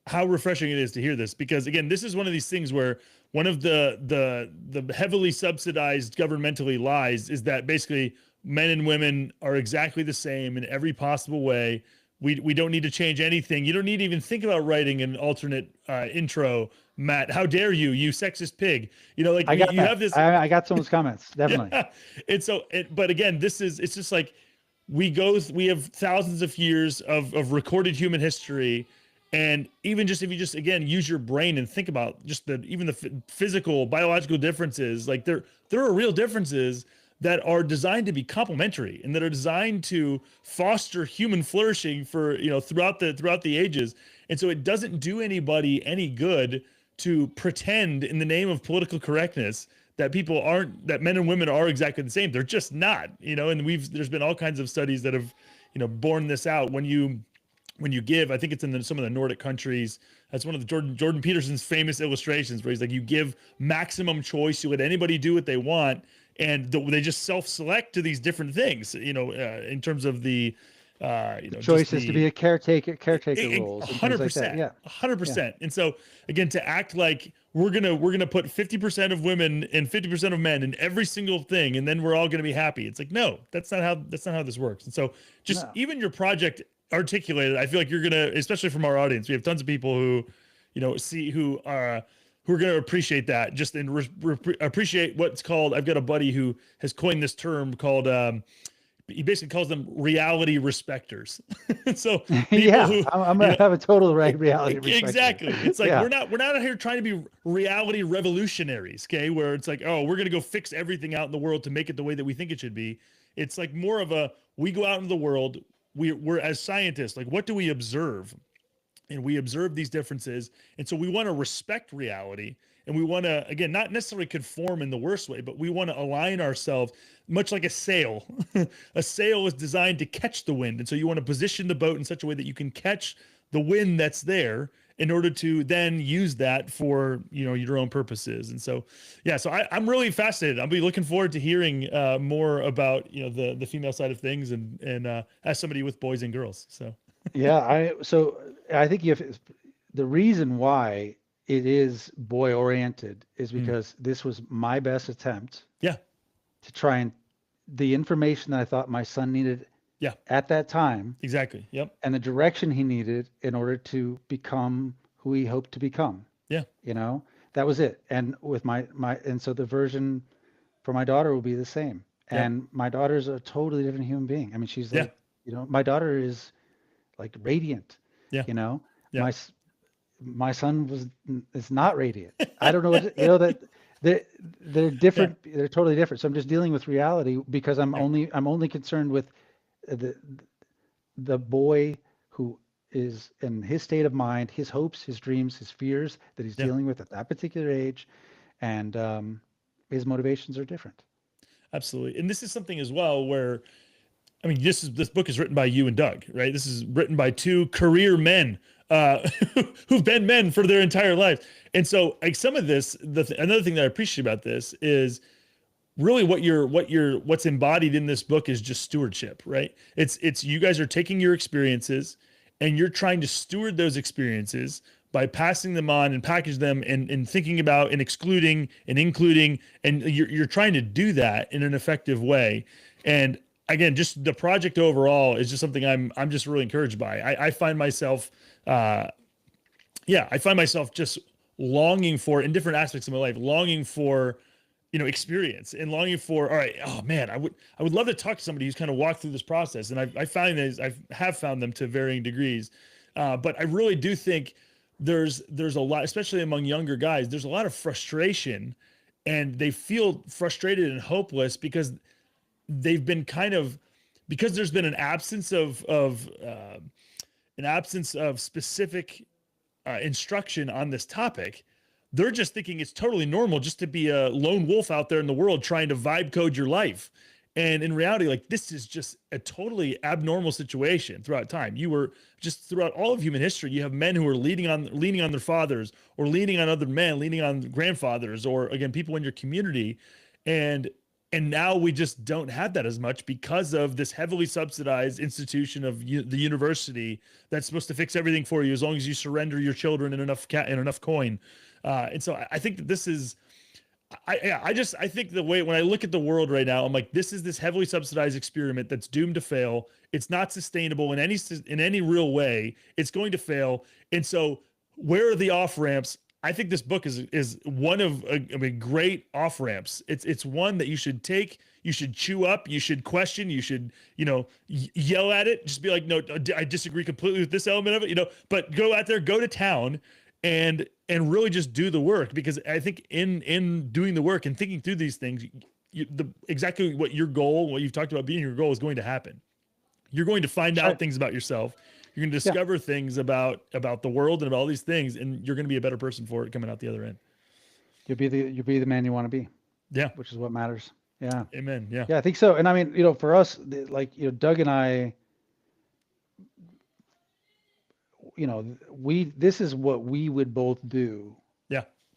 how refreshing it is to hear this, because again, this is one of these things where one of the heavily subsidized governmentally lies is that basically men and women are exactly the same in every possible way. We don't need to change anything. You don't need to even think about writing an alternate intro. Matt, how dare you sexist pig? Like
have this. I got some of those comments, definitely.
And so, but again, it's just like we have thousands of years of recorded human history. And even just, if you just, again, use your brain and think about just even the physical, biological differences, like there are real differences that are designed to be complementary and that are designed to foster human flourishing for, throughout the ages. And so it doesn't do anybody any good to pretend in the name of political correctness that that men and women are exactly the same. They're just not, and there's been all kinds of studies that have, borne this out. When you give, I think it's in some of the Nordic countries, that's one of the Jordan Peterson's famous illustrations, where he's like, you give maximum choice, you let anybody do what they want, and they just self-select to these different things, in terms of the
choice is to be a caretaker roles,
100%,
yeah,
100%. And so again, to act like we're gonna put 50% of women and 50% of men in every single thing, and then we're all gonna be happy. It's like, no, that's not how this works. And so just even your project articulated, I feel like you're gonna, especially from our audience, we have tons of people who, who are gonna appreciate that, just and appreciate what's called. I've got a buddy who has coined this term called. He basically calls them reality respecters. So people
I'm gonna have a total reality respecter.
Exactly. It's like we're not out here trying to be reality revolutionaries, okay? Where it's like, oh, we're gonna go fix everything out in the world to make it the way that we think it should be. It's like more of we go out into the world. We're as scientists, like, what do we observe? And we observe these differences. And so we want to respect reality. And we want to, again, not necessarily conform in the worst way, but we want to align ourselves much like a sail. A sail is designed to catch the wind. And so you want to position the boat in such a way that you can catch the wind that's there in order to then use that for, your own purposes. And so, so I'm really fascinated. I'll be looking forward to hearing more about, the female side of things and as somebody with boys and girls. So,
I think the reason why it is boy oriented is because this was my best attempt to try and the information that I thought my son needed at that time.
Exactly. Yep.
And the direction he needed in order to become who he hoped to become.
Yeah.
That was it. And with and so the version for my daughter will be the same. And my daughter's a totally different human being. I mean, she's like, my daughter is like radiant.
Yeah.
My son is not radiant. I don't know what, that they're different. They're totally different. So I'm just dealing with reality because I'm only concerned with the boy who is in his state of mind, his hopes, his dreams, his fears that he's dealing with at that particular age, and his motivations are different.
Absolutely. And this is something as well where, I mean, this book is written by you and Doug, right? This is written by two career men who've been men for their entire life. And so like some of this, another thing that I appreciate about this is really what's embodied in this book is just stewardship, right? It's you guys are taking your experiences and you're trying to steward those experiences by passing them on and package them and thinking about and excluding and including, and you're trying to do that in an effective way. And again, just the project overall is just something I'm just really encouraged by. I find myself, I find myself just longing for, in different aspects of my life, longing for, experience and longing for, all right, oh man, I would love to talk to somebody who's kind of walked through this process. And I have found them to varying degrees. But I really do think there's a lot, especially among younger guys, there's a lot of frustration and they feel frustrated and hopeless because they've been because there's been an absence of specific instruction on this topic. They're just thinking it's totally normal just to be a lone wolf out there in the world trying to vibe code your life. And in reality, like, this is just a totally abnormal situation throughout time. You were just throughout all of human history, you have men who are leaning on their fathers or leaning on other men, leaning on grandfathers, or again, people in your community. And now we just don't have that as much because of this heavily subsidized institution of the university that's supposed to fix everything for you as long as you surrender your children and enough coin. And so I think that this is, I think the way, when I look at the world right now, I'm like, this is this heavily subsidized experiment that's doomed to fail. It's not sustainable in any real way. It's going to fail. And so where are the off ramps? I think this book is one of great off ramps. It's one that you should take, you should chew up, you should question, you should yell at it, just be like, no, I disagree completely with this element of it, but go out there, go to town, and really just do the work, because I think in doing the work and thinking through these things, exactly what your goal, what you've talked about being your goal, is going to happen. You're going to find out things about yourself. You're going to discover things about the world and about all these things, and you're going to be a better person for it coming out the other end.
You'll be the man you want to be.
Yeah.
Which is what matters. Yeah.
Amen. Yeah.
Yeah, I think so. And I mean, for us, Doug and I, this is what we would both do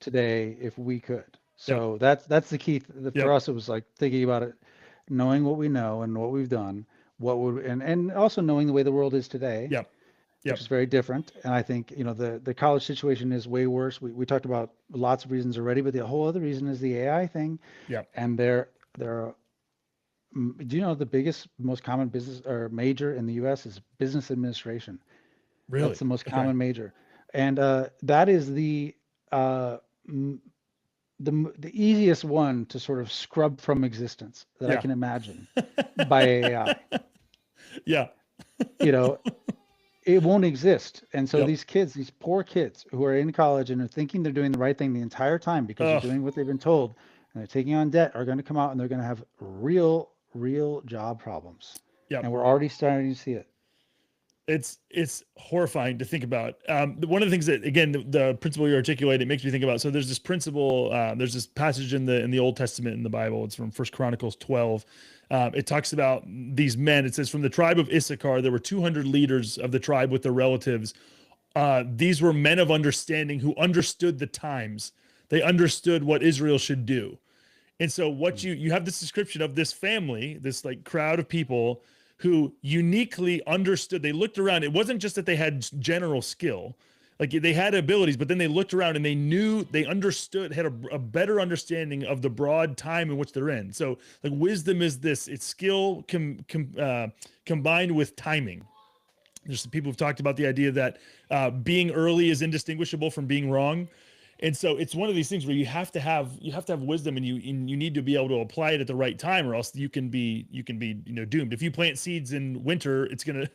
today if we could. So that's the key. For us, it was like thinking about it, knowing what we know and what we've done, and also knowing the way the world is today. Which is very different. And I think, the college situation is way worse. We talked about lots of reasons already, but the whole other reason is the AI thing. And there are, do you know the biggest, most common business or major in the US is business administration?
Really?
That's the most common major. And that is the easiest one to sort of scrub from existence that I can imagine by AI. It won't exist. And so these these poor kids who are in college and are thinking they're doing the right thing the entire time because they're doing what they've been told and they're taking on debt, are going to come out and they're going to have real job problems. And we're already starting to see it.
It's horrifying to think about. One of the things that, again, the principle you articulate, it makes me think about. So there's this principle, there's this passage in the Old Testament in the Bible. It's from 1 Chronicles 12. It talks about these men. It says, from the tribe of Issachar, there were 200 leaders of the tribe with their relatives. These were men of understanding who understood the times. They understood what Israel should do. And so what you have this description of this family, this like crowd of people who uniquely understood. They looked around. It wasn't just that they had general skill, like they had abilities, but then they looked around and they knew, they understood, had a better understanding of the broad time in which they're in. So like wisdom is this, it's skill combined with timing. There's some people who've talked about the idea that being early is indistinguishable from being wrong. And so it's one of these things where you have to have wisdom, and you need to be able to apply it at the right time, or else you can be doomed. If you plant seeds in winter, it's gonna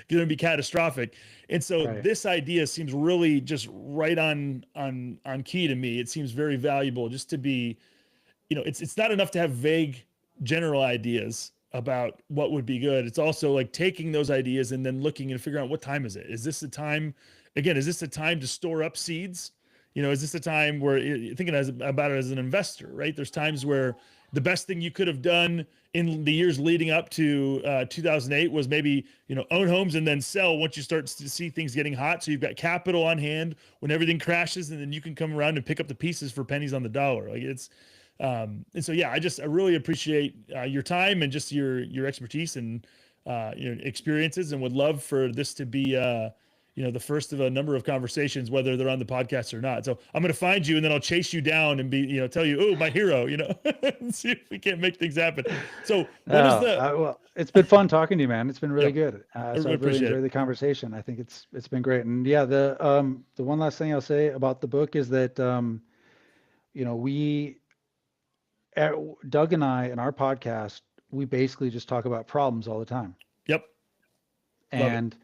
be catastrophic. And so this idea seems really just right on key to me. It seems very valuable just to be, it's not enough to have vague general ideas about what would be good. It's also like taking those ideas and then looking and figuring out, what time is it? Is this the time? Again, is this the time to store up seeds? Is this a time where you're thinking about it as an investor, right? There's times where the best thing you could have done in the years leading up to 2008 was maybe, own homes and then sell once you start to see things getting hot. So you've got capital on hand when everything crashes, and then you can come around and pick up the pieces for pennies on the dollar. Like it's, and so, yeah, I really appreciate your time and just your expertise and experiences, and would love for this to be, the first of a number of conversations, whether they're on the podcast or not. So I'm going to find you, and then I'll chase you down and tell you, oh, my hero, and see if we can't make things happen. So
well, it's been fun talking to you, man. It's been really good. So I really enjoyed the conversation. I think it's been great. And yeah, the one last thing I'll say about the book is that, Doug and I, in our podcast, we basically just talk about problems all the time.
Yep.
And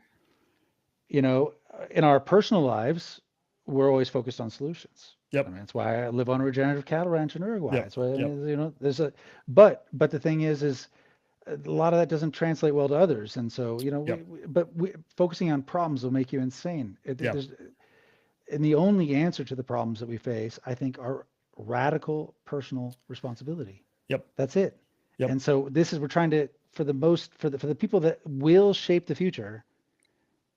in our personal lives, we're always focused on solutions.
Yep.
I mean, that's why I live on a regenerative cattle ranch in Uruguay.
Yep.
That's why, there's but the thing is a lot of that doesn't translate well to others. And so, we focusing on problems will make you insane. And the only answer to the problems that we face, I think, are radical personal responsibility.
Yep.
That's it.
Yep.
And so we're trying to, for the people that will shape the future,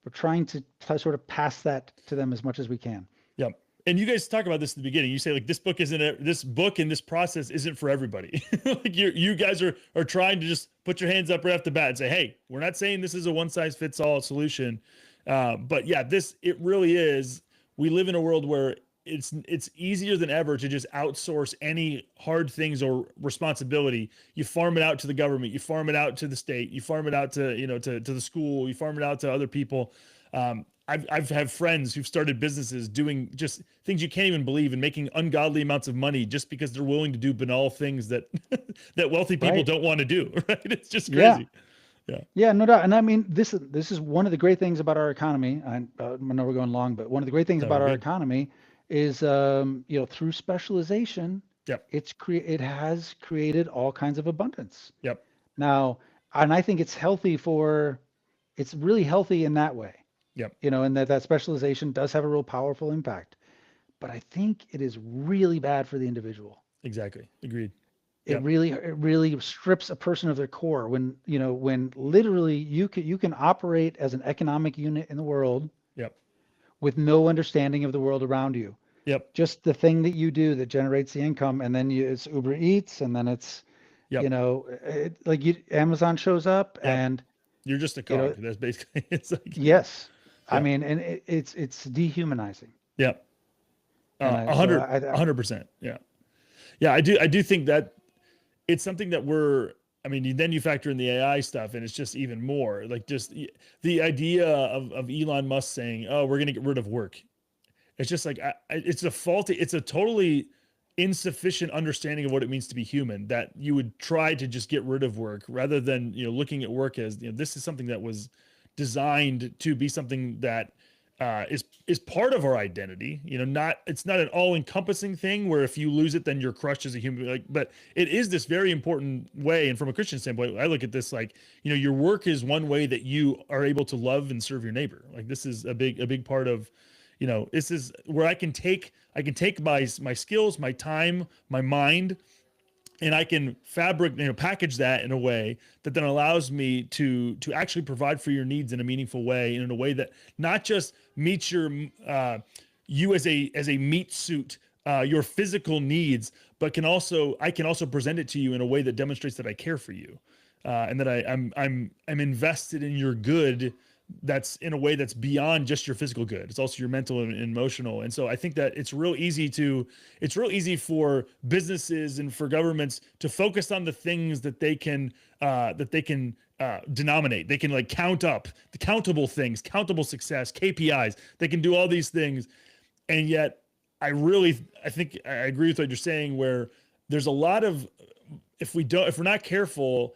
we're trying to sort of pass that to them as much as we can.
Yep. And you guys talk about this at the beginning. You say like this book and this process isn't for everybody. Like you guys are trying to just put your hands up right off the bat and say, hey, we're not saying this is a one size fits all solution. But yeah, it really is. We live in a world where it's easier than ever to just outsource any hard things or responsibility. You farm it out to the government, you farm it out to the state, you farm it out to, to the school, you farm it out to other people. I've have friends who've started businesses doing just things you can't even believe and making ungodly amounts of money just because they're willing to do banal things that that wealthy people
Right.
don't want to do. Right? It's just
Yeah.
crazy. Yeah.
Yeah, no doubt. And I mean, this is one of the great things about our economy. I know we're going long, but one of the great things
No,
about
we're
our
good.
economy is, through specialization,
Yep.
it has created all kinds of abundance.
Yep.
Now, and I think it's really healthy in that way,
Yep.
and that specialization does have a real powerful impact. But I think it is really bad for the individual.
Exactly. Agreed.
It
Yep.
really strips a person of their core when literally you can operate as an economic unit in the world
Yep.
with no understanding of the world around you.
Yep.
Just the thing that you do that generates the income, and then it's Uber Eats, and then it's
Yep.
Amazon shows up,
Yep.
and
You're just a
you know
cog. That's basically it's like
yes, I
yep.
mean, and it's dehumanizing,
Yep.
and
A hundred, 100%. Yeah. Yeah. I do think that it's something that then you factor in the AI stuff and it's just even more like just the idea of Elon Musk saying, oh, we're going to get rid of work. It's just like, it's a totally insufficient understanding of what it means to be human that you would try to just get rid of work rather than, looking at work as, this is something that was designed to be something that is part of our identity. It's not an all-encompassing thing where if you lose it, then you're crushed as a human. Like, but it is this very important way. And from a Christian standpoint, I look at this like, your work is one way that you are able to love and serve your neighbor. Like this is a big part of, this is where I can take my skills, my time, my mind, and I can package that in a way that then allows me to actually provide for your needs in a meaningful way and in a way that not just meets you as a meat suit, your physical needs, but I can also present it to you in a way that demonstrates that I care for you, and that I'm invested in your good. That's in a way that's beyond just your physical good. It's also your mental and emotional. And so I think that it's real easy for businesses and for governments to focus on the things that they can denominate. They can like count up the countable things, countable success, KPIs. They can do all these things. And yet I think I agree with what you're saying, where there's a lot of, if we're not careful,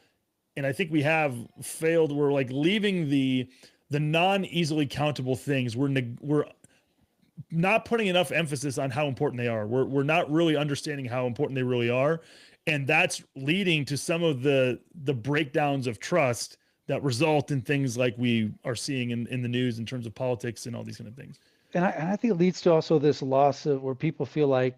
and I think we have failed, we're like leaving the non-easily countable things. We're not putting enough emphasis on how important they are. We're not really understanding how important they really are, and that's leading to some of the breakdowns of trust that result in things like we are seeing in the news in terms of politics and all these kind of things.
and I think it leads to also this loss of where people feel like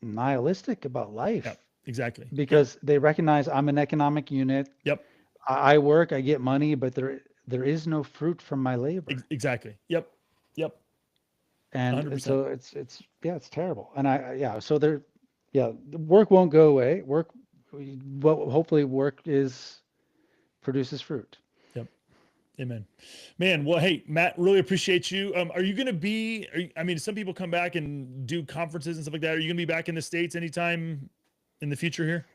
nihilistic about
Yeah,
life
exactly. Yep.
because they recognize I'm an economic unit.
Yep.
I work, I get money, but there is no fruit from my labor.
Exactly. Yep. Yep.
And
100%.
so it's terrible. And so the work won't go away. Well, hopefully work produces fruit.
Yep. Amen. Man, well, hey, Matt, really appreciate you. Are you going to some people come back and do conferences and stuff like that. Are you going to be back in the States anytime in the future here?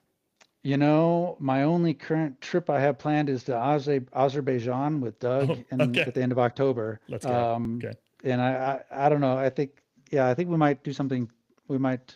My only current trip I have planned is to Azerbaijan with Doug
Oh, okay.
at the end of October.
Let's go. Okay.
And I don't know. I think we might do something. We might,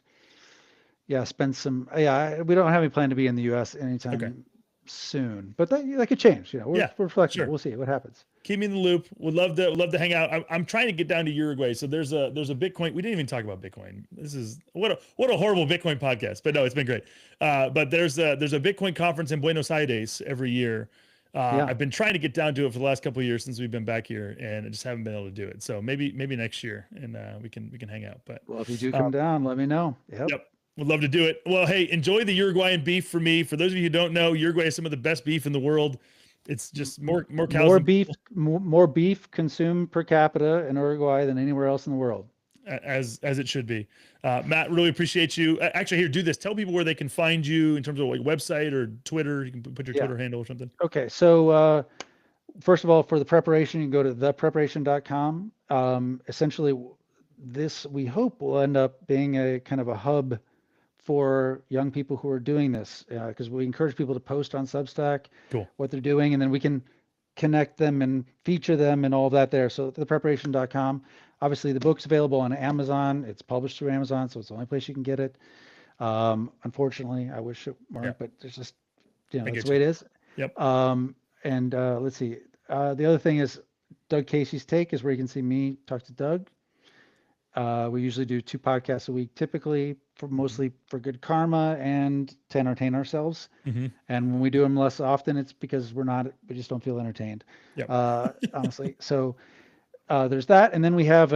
spend some. Yeah, we don't have any plan to be in the U.S.
Okay.
anytime soon, but that could change.
Yeah,
We're flexible.
sure.
We'll see what happens.
Keep me in the loop. Would love to hang out. I'm trying to get down to Uruguay. So there's a Bitcoin. We didn't even talk about Bitcoin. This is what a horrible Bitcoin podcast. But no, it's been great. But there's a Bitcoin conference in Buenos Aires every year.
Yeah.
I've been trying to get down to it for the last couple of years since we've been back here, and I just haven't been able to do it. So maybe next year, and we can hang out. But
Well, if you do come down, let me know. Yep.
yep. Would love to do it. Well, hey, enjoy the Uruguayan beef for me. For those of you who don't know, Uruguay has some of the best beef in the world. It's just more cows.
More beef consumed per capita in Uruguay than anywhere else in the world.
As it should be. Matt, really appreciate you. Actually, here, do this. Tell people where they can find you in terms of like website or Twitter. You can put your Twitter handle or something.
Okay, so first of all, for the preparation, you can go to thepreparation.com. Essentially, this we hope will end up being a kind of a hub for young people who are doing this, because we encourage people to post on Substack
Cool.
what they're doing, and then we can connect them and feature them and all of that there. So thepreparation.com. Obviously, the book's available on Amazon. It's published through Amazon, so it's the only place you can get it. Unfortunately, I wish it weren't, but it's just, that's the way it is.
Yep.
And let's see. The other thing is Doug Casey's Take is where you can see me talk to Doug. We usually do 2 podcasts a week, typically mostly for good karma and to entertain ourselves. And when we do them less often, it's because we just don't feel entertained, honestly. So there's that. And then we have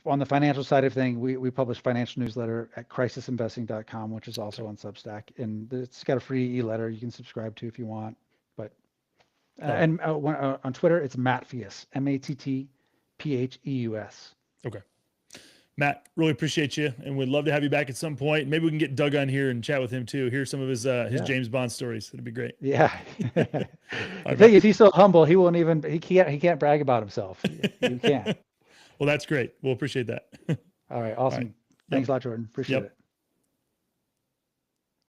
on the financial side of things, we publish financial newsletter at crisisinvesting.com, which is also on Substack. And it's got a free e-letter you can subscribe to if you want. But and on Twitter, it's Mattpheus, Mattpheus.
Okay. Matt, really appreciate you, and we'd love to have you back at some point. Maybe we can get Doug on here and chat with him too. Hear some of his James Bond stories. That'd be great.
Yeah. The thing is, he's so humble. He won't even. He can't brag about himself. You can't.
Well, that's great. We'll appreciate that.
All right. Awesome. Thanks a lot, Jordan. Appreciate it.